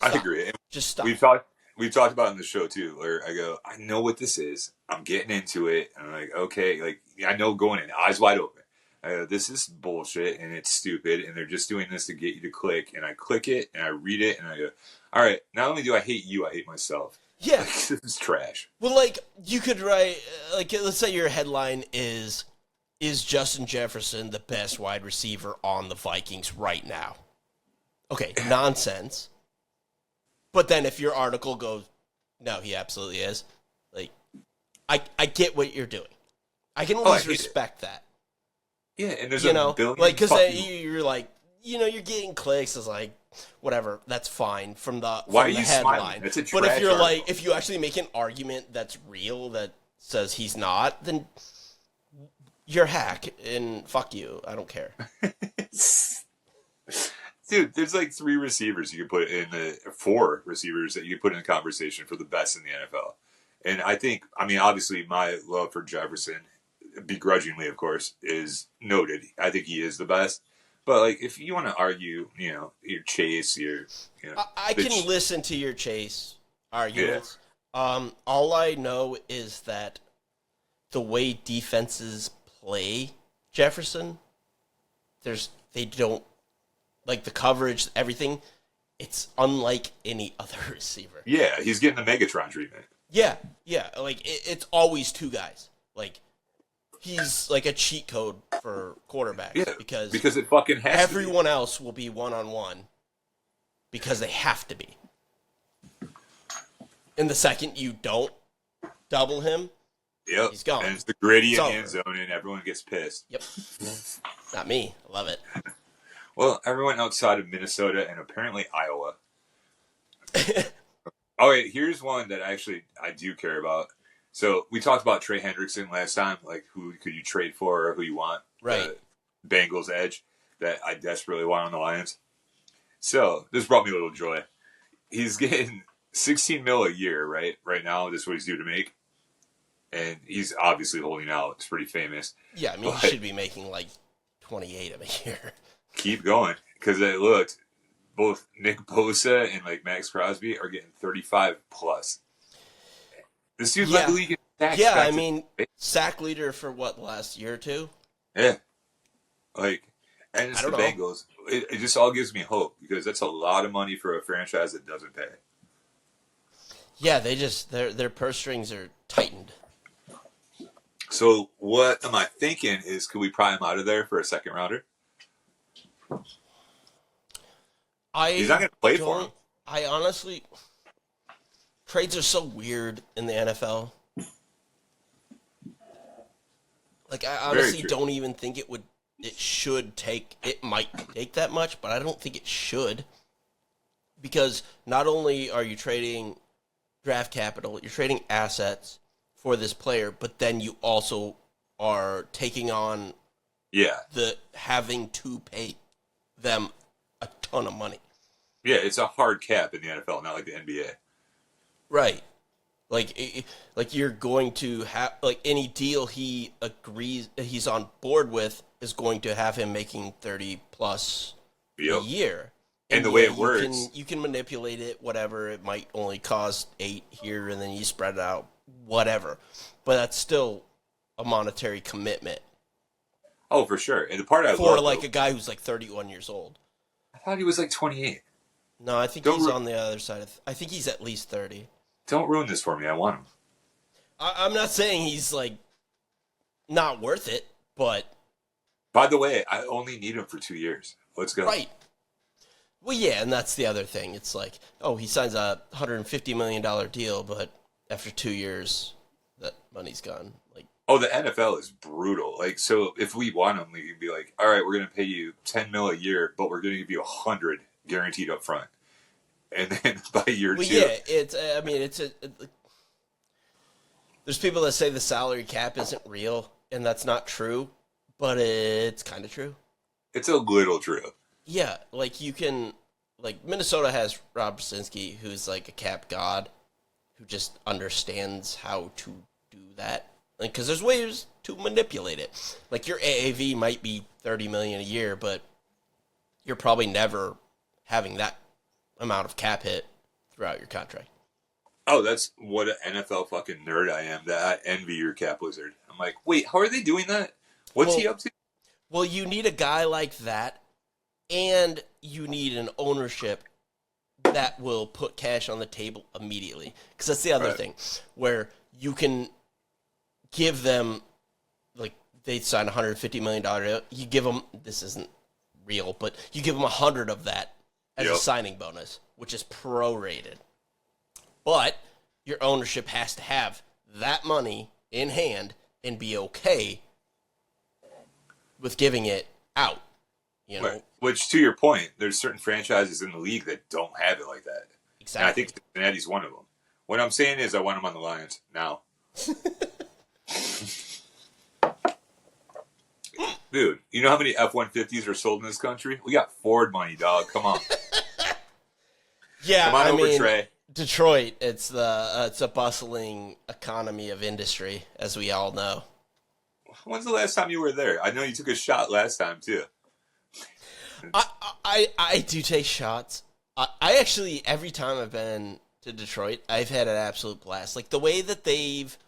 A: Stop.
B: I agree. And
A: Just stop.
B: we've talked about it in the show too, where I go, I know what this is. I'm getting into it. And I'm like, okay, like I know going in, eyes wide open. This is bullshit and it's stupid and they're just doing this to get you to click. And I click it and I read it and I go, all right, not only do I hate you, I hate myself.
A: Yeah.
B: Like, this is trash.
A: Well, like, you could write, like, let's say your headline is Justin Jefferson the best wide receiver on the Vikings right now? Okay, nonsense. But then if your article goes, no, he absolutely is, like, I get what you're doing. I can at least respect that.
B: Yeah, and there's
A: a
B: billion
A: like, because you're like, you're getting clicks, is like, whatever, that's fine from the
B: Why are
A: from the
B: you
A: headline.
B: smiling? It's a
A: But if
B: trash
A: you're
B: article.
A: like, if you actually make an argument that's real that says he's not, then you're a hack and fuck you. I don't care.
B: Dude, there's like 3 receivers you could put in 4 receivers that you could put in a conversation for the best in the NFL. And I think, I mean, obviously my love for Jefferson, begrudgingly, of course, is noted. I think he is the best. But like, if you want to argue, your Chase,
A: I can listen to your Chase arguments. Yeah. All I know is that the way defenses play Jefferson, they don't like the coverage, everything. It's unlike any other receiver.
B: Yeah, he's getting the Megatron treatment.
A: Yeah. Like it's always 2 guys. Like he's like a cheat code for quarterbacks.
B: Yeah,
A: because
B: it fucking has
A: everyone else will be one-on-one because they have to be. And the second you don't double him,
B: yep,
A: he's gone.
B: And it's the gritty end zone, and everyone gets pissed.
A: Yep. Not me. I love it.
B: Well, everyone outside of Minnesota and apparently Iowa. Oh, wait, here's one that actually I do care about. So we talked about Trey Hendrickson last time, like who could you trade for or who you want.
A: Right.
B: Bengals edge that I desperately want on the Lions. So this brought me a little joy. He's getting 16 mil a year, right? Right now, this is what he's due to make. And he's obviously holding out. It's pretty famous.
A: Yeah, I mean, he should be making like 28 of a year.
B: Keep going. Because it looked, both Nick Bosa and like Max Crosby are getting 35 plus. This dude's led the league in sacks.
A: Yeah, I mean, sack leader for what, the last year or 2?
B: Yeah. Like, and it's the Bengals. It just all gives me hope because that's a lot of money for a franchise that doesn't pay.
A: Yeah, their purse strings are tightened.
B: So what am I thinking is, could we pry him out of there for a second rounder? He's not going to play for him.
A: I honestly, trades are so weird in the NFL. Like, I honestly don't even think it might take that much, but I don't think it should. because not only are you trading draft capital, you're trading assets for this player, but then you also are taking on
B: Yeah.
A: the having to pay them a ton of money.
B: Yeah, it's a hard cap in the NFL, not like the NBA.
A: Right. Like you're going to have like any deal he's on board with is going to have him making 30 plus a
B: Yep.
A: year.
B: And the
A: yeah,
B: way it works,
A: you can manipulate it, whatever. It might only cost 8 here, and then you spread it out, whatever. But that's still a monetary commitment
B: oh, for sure. And the part I
A: for
B: love,
A: like
B: though,
A: a guy who's like 31 years old.
B: I thought he was like 28.
A: No, I think
B: Don't
A: he's
B: ru-
A: on the other side of. I think he's at least 30.
B: Don't ruin this for me. I want him.
A: I'm not saying he's like not worth it, but
B: By the way, I only need him for 2 years. Let's go.
A: right. Well, yeah, and that's the other thing. It's like, oh, he signs a $150 million deal, but after 2 years, that money's gone. Like,
B: Oh, the NFL is brutal. Like, so if we want him, we can be like, all right, we're going to pay you 10 mil a year, but we're going to give you 100 guaranteed up front. And then by year
A: well,
B: two,
A: yeah, it's. I mean, there's people that say the salary cap isn't real, and that's not true, but it's kind of true.
B: it's a little true.
A: Yeah, like you can, like Minnesota has Rob Brzezinski, who's like a cap god, who just understands how to do that. Like, because there's ways to manipulate it. Like your AAV might be 30 million a year, but you're probably never having that amount of cap hit throughout your contract.
B: Oh, that's what an NFL fucking nerd I am, that I envy your cap wizard. I'm like, wait, how are they doing that? What's he up to?
A: Well, you need a guy like that, and you need an ownership that will put cash on the table immediately. Because that's the other
B: Right.
A: thing, where you can give them, like, they sign a $150 million deal. You give them, this isn't real, but you give them 100 of that as a
B: Yep.
A: signing bonus, which is prorated. But your ownership has to have that money in hand and be okay with giving it out. You know,
B: Right. Which, to your point, there's certain franchises in the league that don't have it like that.
A: exactly.
B: And I think Cincinnati's one of them. What I'm saying is I want him on the Lions now. Dude, you know how many F-150s are sold in this country? We got Ford money, dog. Come on.
A: Yeah,
B: Come on
A: I
B: over,
A: mean,
B: Trey.
A: Detroit, it's a bustling economy of industry, as we all know.
B: When's the last time you were there? I know you took a shot last time, too.
A: I do take shots. I actually, every time I've been to Detroit, I've had an absolute blast. Like the way that they've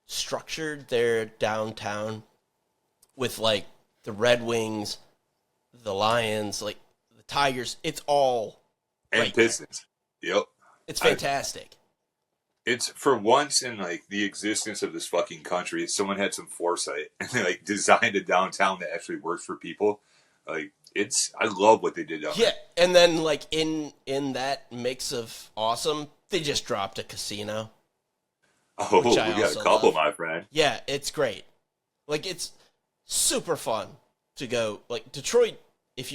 A: structured their downtown with like the Red Wings, the Lions, like the Tigers, it's all
B: And
A: right there.
B: Pistons. Yep.
A: It's fantastic.
B: It's for once in like the existence of this fucking country, someone had some foresight and they like designed a downtown that actually works for people. Like I love what they did down
A: Yeah, and then like in that mix of awesome, they just dropped a casino.
B: Oh, we
A: which I
B: got a
A: also
B: couple,
A: love.
B: my friend.
A: Yeah, it's great. Like it's super fun to go. Like Detroit, if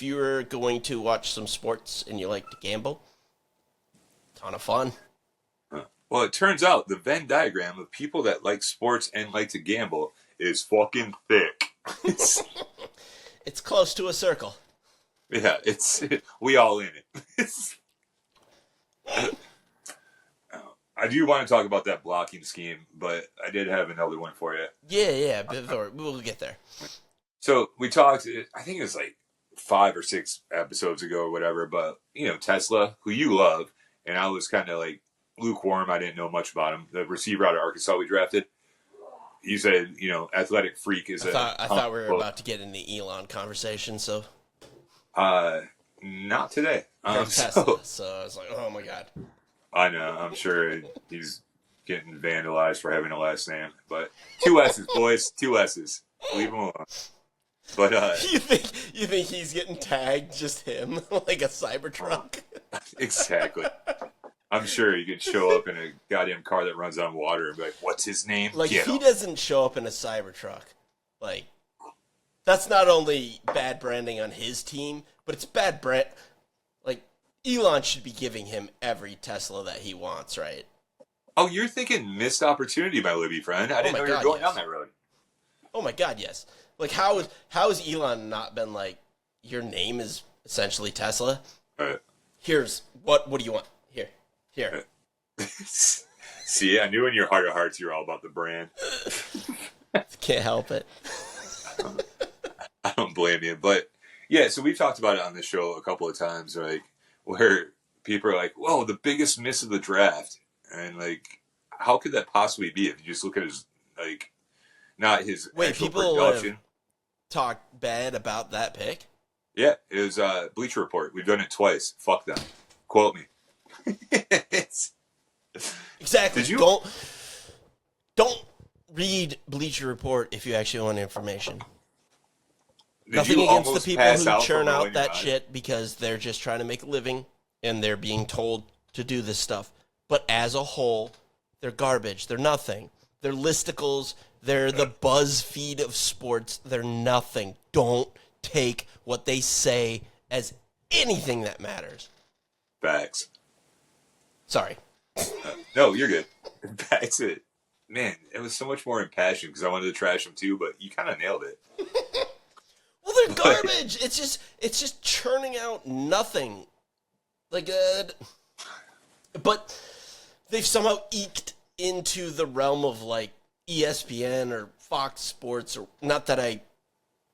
A: you're going to watch some sports and you like to gamble, ton of fun.
B: Well, it turns out the Venn diagram of people that like sports and like to gamble is fucking thick.
A: It's close to a circle.
B: Yeah, we all in it. I do want to talk about that blocking scheme, but I did have another one for you.
A: Yeah, but we'll get there.
B: So we talked, I think it was like 5 or 6 episodes ago or whatever, but, Tesla, who you love, and I was kind of like lukewarm. I didn't know much about him. The receiver out of Arkansas we drafted. You said, athletic freak is
A: I thought we were about to get in the Elon conversation, so
B: not today.
A: Tesla. So I was like, oh my god.
B: I know. I'm sure he's getting vandalized for having a last name, but 2 S's, boys, 2 S's. Leave him alone. But
A: You think he's getting tagged, just him, like a Cybertruck?
B: exactly. I'm sure he could show up in a goddamn car that runs on water and be like, "What's his name?"
A: Like,
B: Get
A: if he
B: him.
A: doesn't show up in a Cybertruck, like, that's not only bad branding on his team, but it's bad brand. Like, Elon should be giving him every Tesla that he wants, right?
B: Oh, you're thinking missed opportunity, my Libby friend. I didn't know you were going down that road.
A: Oh my God, yes. Like how has Elon not been like, your name is essentially Tesla? Here's what do you want? Here.
B: See, I knew in your heart of hearts you're all about the brand.
A: Can't help it.
B: I don't blame you, but yeah. So we've talked about it on the show a couple of times, like where people are like, "Whoa, the biggest miss of the draft," and like, how could that possibly be if you just look at his like, not his actual production?
A: Talk bad about that pick?
B: Yeah, it was Bleacher Report. We've done it twice. Fuck them. Quote me.
A: Exactly.
B: Did you
A: don't read Bleacher Report if you actually want information.
B: Did
A: Nothing
B: you
A: against the people who churn out
B: rolling
A: that
B: your eyes?
A: shit because they're just trying to make a living and they're being told to do this stuff. But as a whole, they're garbage. They're nothing. They're listicles. They're the BuzzFeed of sports. They're nothing. Don't take what they say as anything that matters.
B: Facts.
A: Sorry.
B: No, you're good. That's it. Man, it was so much more impassioned because I wanted to trash them too, but you kind of nailed it.
A: Well, they're garbage. It's just churning out nothing. Like, but they've somehow eked into the realm of like ESPN or Fox Sports, or not that I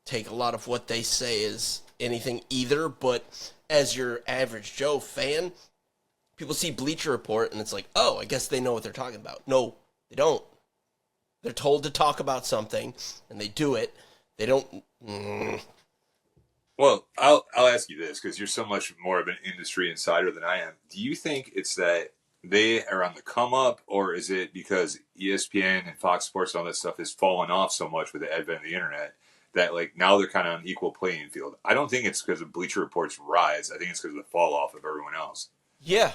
A: take a lot of what they say as anything either, but as your average Joe fan, people see Bleacher Report and it's like, oh, I guess they know what they're talking about. No, they don't. They're told to talk about something and they do it. They don't.
B: Well, I'll ask you this because you're so much more of an industry insider than I am. Do you think it's that they are on the come up, or is it because ESPN and Fox Sports and all that stuff has fallen off so much with the advent of the internet that like now they're kind of on equal playing field? I don't think it's because of Bleacher Report's rise. I think it's because of the fall off of everyone else.
A: Yeah,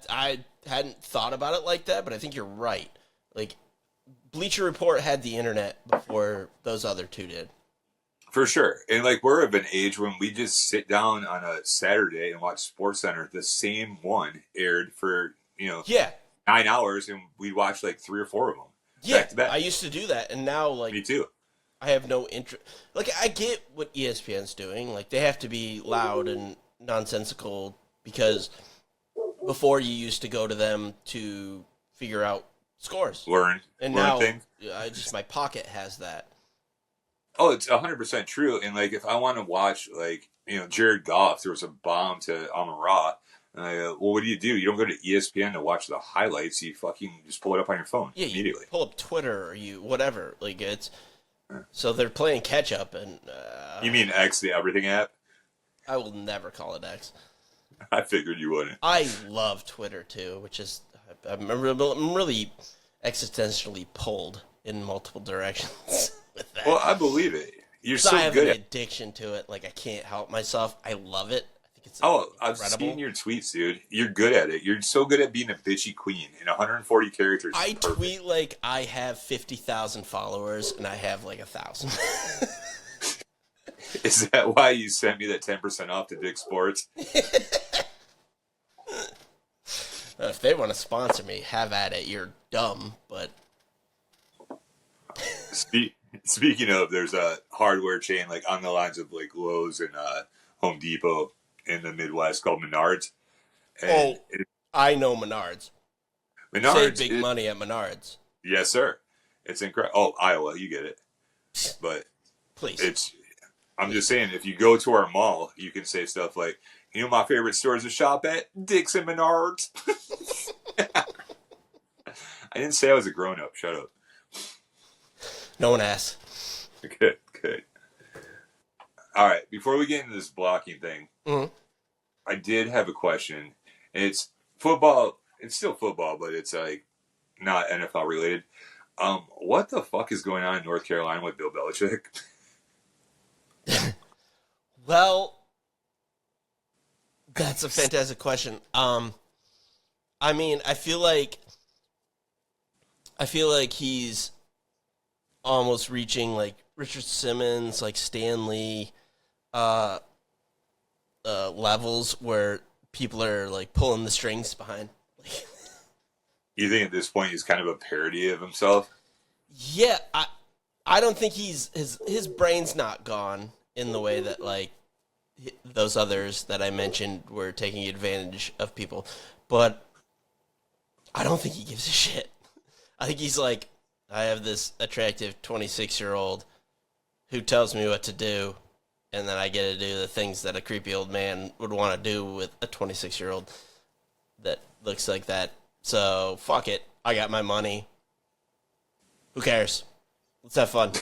A: I hadn't thought about it like that, but I think you're right. Like, Bleacher Report had the internet before those other two did.
B: For sure. And like we're of an age when we just sit down on a Saturday and watch SportsCenter. The same one aired for, 9 hours and we watch like 3 or 4 of them.
A: Yeah,
B: back to back.
A: I used to do that, and now like
B: Me too.
A: I have no interest. Like, I get what ESPN's doing. Like, they have to be loud and nonsensical because before you used to go to them to figure out scores.
B: Learn
A: now
B: things.
A: My pocket has that.
B: Oh, it's 100% true. And like, if I want to watch like, Jared Goff throws a bomb to Amon-Ra, well, what do? You don't go to ESPN to watch the highlights. You fucking just pull it up on your phone immediately.
A: You pull up Twitter or whatever. Like, it's so they're playing catch up. And
B: you mean X, the everything app?
A: I will never call it X.
B: I figured you wouldn't.
A: I love Twitter too, which is I'm really existentially pulled in multiple directions with that.
B: Well, I believe it. You're so
A: I have
B: good
A: an
B: at
A: addiction to it. Like, I can't help myself. I love it. I think it's
B: I've
A: incredible.
B: seen your tweets, dude. You're good at it. You're so good at being a bitchy queen in 140 characters.
A: I tweet like I have 50,000 followers and I have like 1,000.
B: Is that why you sent me that 10% off to Dick Sports?
A: If they want to sponsor me, have at it. You're dumb, but
B: Speaking of, there's a hardware chain like on the lines of like Lowe's and Home Depot in the Midwest called Menards. And
A: I know Menards.
B: Menards,
A: save big money at Menards.
B: Yes, sir. It's incredible. Oh, Iowa, you get it. But
A: please,
B: I'm just saying, if you go to our mall, you can say stuff like, my favorite stores to shop at? Dick's and Menards. I didn't say I was a grown-up. Shut up.
A: No one asked.
B: Good. All right, before we get into this blocking thing, I did have a question. It's football. It's still football, but it's like not NFL related. What the fuck is going on in North Carolina with Bill Belichick?
A: Well, that's a fantastic question. I mean, I feel like he's almost reaching like Richard Simmons, like Stanley levels where people are like pulling the strings behind. Like,
B: You think at this point he's kind of a parody of himself?
A: yeah, I don't think his brain's not gone in the way that like those others that I mentioned were taking advantage of people, but I don't think he gives a shit. I think he's like, I have this attractive 26-year-old who tells me what to do, and then I get to do the things that a creepy old man would want to do with a 26-year-old that looks like that. So, fuck it. I got my money. Who cares? Let's have fun.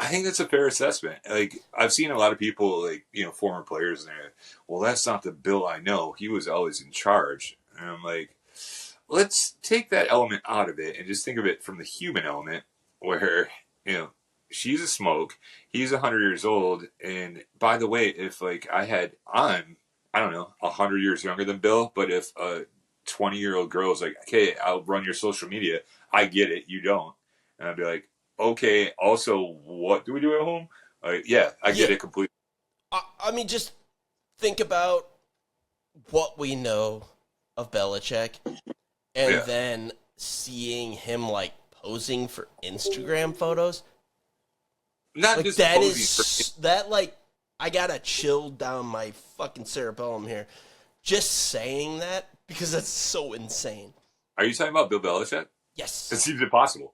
B: I think that's a fair assessment. Like I've seen a lot of people, like former players, and they're like, well, that's not the Bill I know. He was always in charge, and I'm like, let's take that element out of it and just think of it from the human element, where she's a smoke, he's 100 years old, and by the way, if like I'm I don't know 100 years younger than Bill, but if a 20-year-old girl is like, okay, I'll run your social media, I get it, you don't, and I'd be like, okay, also, what do we do at home? Yeah, I get it completely.
A: I mean, just think about what we know of Belichick, and then seeing him like posing for Instagram photos.
B: Not
A: like
B: just
A: that
B: posing
A: is that like I gotta chill down my fucking cerebellum here, just saying that because that's so insane.
B: Are you talking about Bill Belichick?
A: Yes.
B: It seems impossible.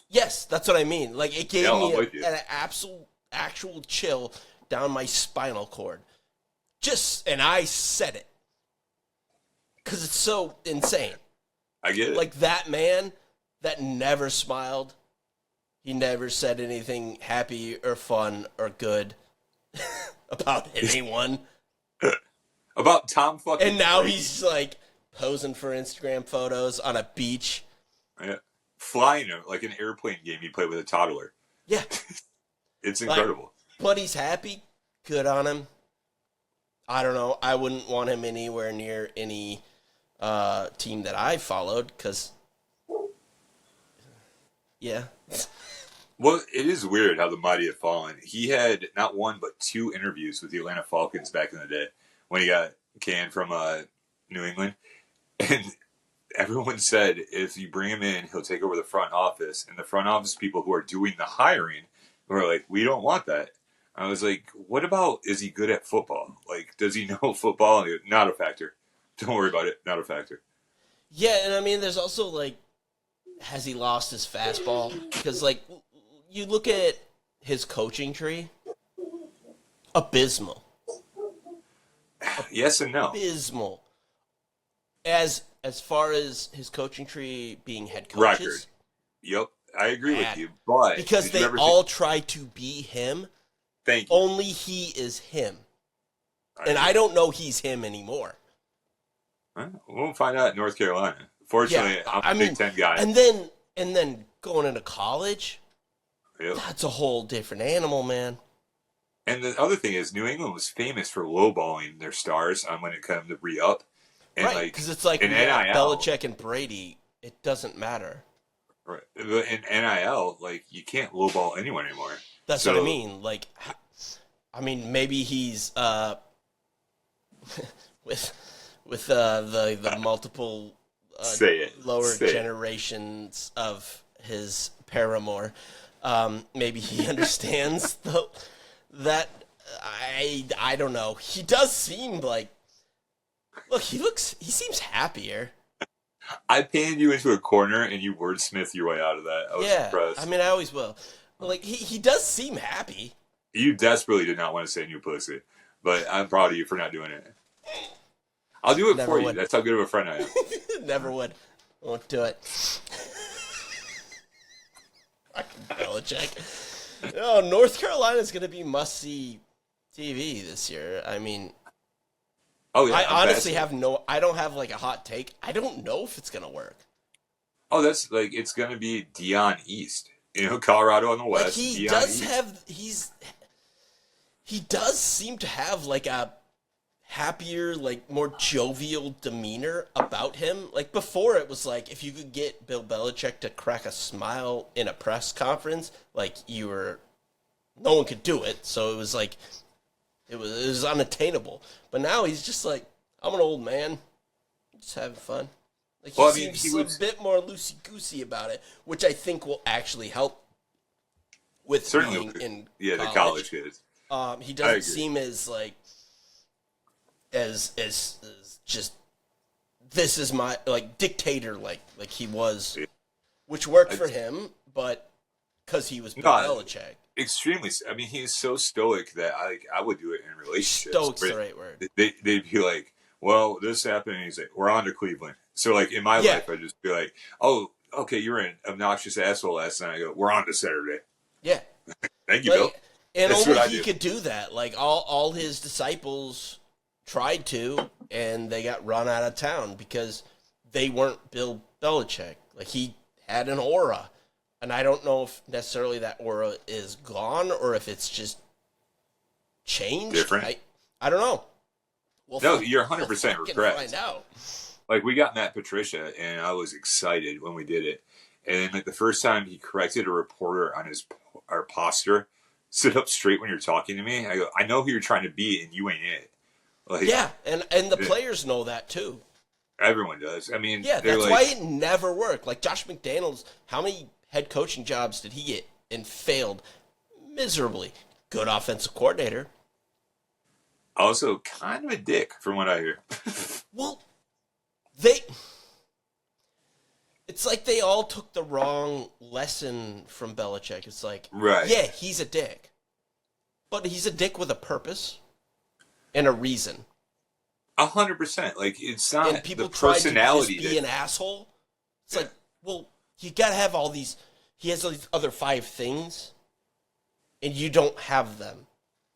A: Yes, that's what I mean. Like it gave
B: I'm
A: me
B: with you.
A: an actual chill down my spinal cord. And I said it because it's so insane.
B: I get it.
A: Like that man that never smiled. He never said anything happy or fun or good about anyone.
B: About Tom fucking
A: And now
B: Brady.
A: he's like posing for Instagram photos on a beach.
B: Yeah. Flying like an airplane game you play with a toddler.
A: Yeah.
B: It's incredible.
A: But he's happy. Good on him. I don't know. I wouldn't want him anywhere near any team that I followed because, yeah.
B: Well, it is weird how the mighty have fallen. He had not one but two interviews with the Atlanta Falcons back in the day when he got canned from New England. And everyone said if you bring him in, he'll take over the front office. And the front office people who are doing the hiring were like, we don't want that. I was like, what about, is he good at football? Like, does he know football? And he goes, not a factor. Don't worry about it. Not a factor.
A: Yeah, and I mean, there's also, like, has he lost his fastball? Because, like, you look at his coaching tree, abysmal.
B: Yes and no.
A: Abysmal. As far as his coaching tree being head coaches.
B: Record. Yep, I agree with you. But
A: because they all try to be him.
B: Thank you.
A: Only he is him. I don't know he's him anymore.
B: We'll find out in North Carolina. Fortunately,
A: Yeah,
B: I'm a Big Ten guy.
A: And then going into college,
B: yep.
A: That's a whole different animal, man.
B: And the other thing is, New England was famous for lowballing their stars when it comes to re-up. And
A: right, because it's like
B: in NIL,
A: Belichick and Brady, it doesn't matter.
B: Right. But in NIL, like, you can't lowball anyone anymore.
A: That's what I mean. Like, I mean, maybe he's with the multiple lower generations of his paramour. Maybe he understands that. I don't know. He does seem like. Look, he seems happier.
B: I panned you into a corner and you wordsmithed your way out of that. I was impressed.
A: I mean, I always will. Like, he does seem happy.
B: You desperately did not want to say new pussy, but I'm proud of you for not doing it. I'll do it for you. That's how good of a friend I am.
A: Never would. Won't do it. Fucking Belichick. Oh, North Carolina's going to be must-see TV this year. I mean...
B: Oh, yeah,
A: I honestly I don't have like a hot take. I don't know if it's going to work.
B: Oh, that's like, it's going to be Dion East. Colorado on the west.
A: Like he does seem to have like a happier, like more jovial demeanor about him. Like before it was like, if you could get Bill Belichick to crack a smile in a press conference, like no one could do it. So it was like, it was unattainable. But now he's just like, I'm an old man, just having fun. Like,
B: Well, I
A: he
B: mean,
A: seems a bit more loosey-goosey about it, which I think will actually help with
B: certainly,
A: being in
B: the
A: college.
B: college kids.
A: He
B: I
A: doesn't
B: agree.
A: seem as, like, as just, this is my, like, dictator, like he was, which worked for him, but because he was Bill Belichick.
B: Extremely. I mean, he's so stoic that I would do it in relationships.
A: Stoic's the right word.
B: They'd be like, well, this happened, and he's like, we're on to Cleveland. So, like, in my life, I'd just be like, oh, okay, you were an obnoxious asshole last night. I go, we're on to Saturday.
A: Yeah.
B: Thank you, Bill.
A: And
B: That's
A: only
B: what
A: he could do that. Like, all his disciples tried to, and they got run out of town because they weren't Bill Belichick. Like, he had an aura. And I don't know if necessarily that aura is gone or if it's just changed.
B: Different.
A: I don't know.
B: You're 100% correct.
A: Find out.
B: Like, we got Matt Patricia, and I was excited when we did it. And then, like, the first time he corrected a reporter on our posture, sit up straight when you're talking to me. I go, I know who you're trying to be, and you ain't it. Like,
A: yeah, and the players know that too.
B: Everyone does. I mean,
A: yeah, that's why it never worked. Like Josh McDaniels, how many head coaching jobs did he get and failed miserably? Good offensive coordinator.
B: Also, kind of a dick, from what I hear.
A: Well, it's like they all took the wrong lesson from Belichick. It's like,
B: right.
A: Yeah, he's a dick. But he's a dick with a purpose and a reason.
B: 100%. Like, it's not
A: and people
B: the personality.
A: Try to just be an asshole. It's like, well, you gotta have all these. He has all these other 5 things, and you don't have them.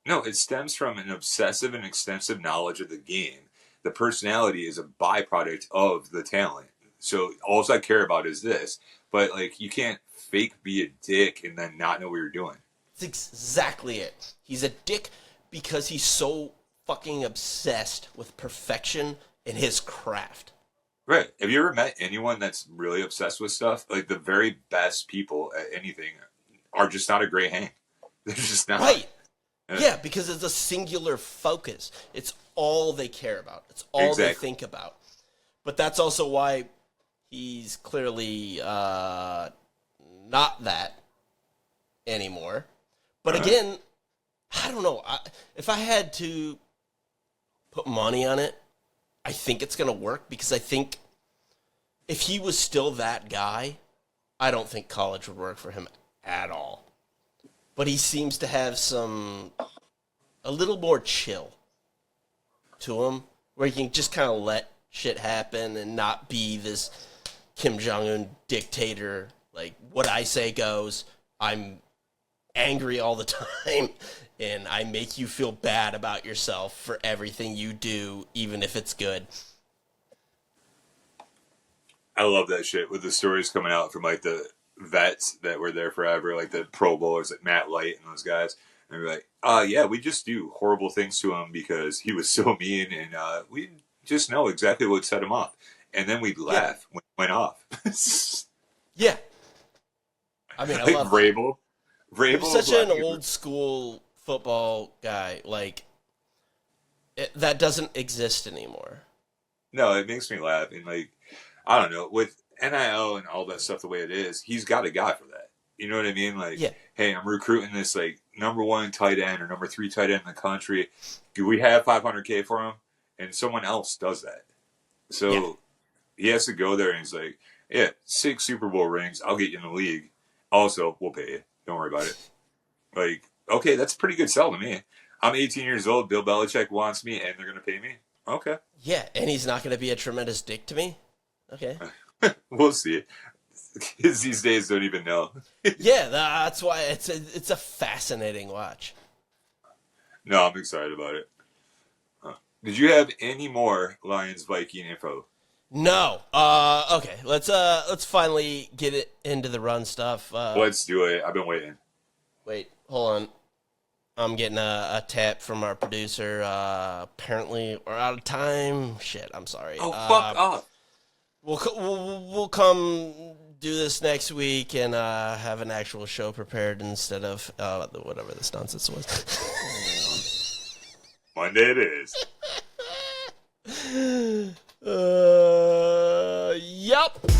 B: No, it stems from an obsessive and extensive knowledge of the game. The personality is a byproduct of the talent. So all I care about is this. But, like, you can't fake be a dick and then not know what you're doing.
A: That's exactly it. He's a dick because he's so fucking obsessed with perfection in his craft.
B: Right. Have you ever met anyone that's really obsessed with stuff? Like, the very best people at anything are just not a great hang. They're just not.
A: Right. Yeah, because it's a singular focus. It's all they care about. It's all they think about. But that's also why he's clearly not that anymore. But again, I don't know. If I had to put money on it, I think it's going to work because I think if he was still that guy, I don't think college would work for him at all. But he seems to have a little more chill to him, where he can just kind of let shit happen and not be this Kim Jong-un dictator. Like, what I say goes. I'm angry all the time, and I make you feel bad about yourself for everything you do, even if it's good.
B: I love that shit with the stories coming out from, like, the vets that were there forever, like the Pro Bowlers, like Matt Light and those guys. And they're like, yeah, we just do horrible things to him because he was so mean, and we just know exactly what set him off. And then we'd laugh when he went off.
A: Yeah. I mean, I
B: like
A: love
B: Vrabel.
A: Vrabel's such an old school football guy. Like, that doesn't exist anymore.
B: No, it makes me laugh. And, like, I don't know, with NIL and all that stuff the way it is, he's got a guy for that. You know what I mean? Like, hey, I'm recruiting this, like, number 1 tight end or number 3 tight end in the country. Do we have $500K for him? And someone else does that. So he has to go there and he's like, 6 Super Bowl rings. I'll get you in the league. Also, we'll pay you. Don't worry about it. Like, okay, that's a pretty good sell to me. I'm 18 years old. Bill Belichick wants me, and they're going to pay me? Okay.
A: Yeah, and he's not going to be a tremendous dick to me? Okay.
B: We'll see. Kids these days don't even know.
A: Yeah, that's why it's a fascinating watch.
B: No, I'm excited about it. Did you have any more Lions Viking info?
A: No. Okay. Let's finally get it into the run stuff.
B: Let's do it. I've been waiting.
A: Wait, hold on. I'm getting a tap from our producer. Apparently, we're out of time. Shit, I'm sorry.
B: Oh, fuck off.
A: We'll come do this next week and have an actual show prepared instead of whatever this nonsense was.
B: Monday it is.
A: out.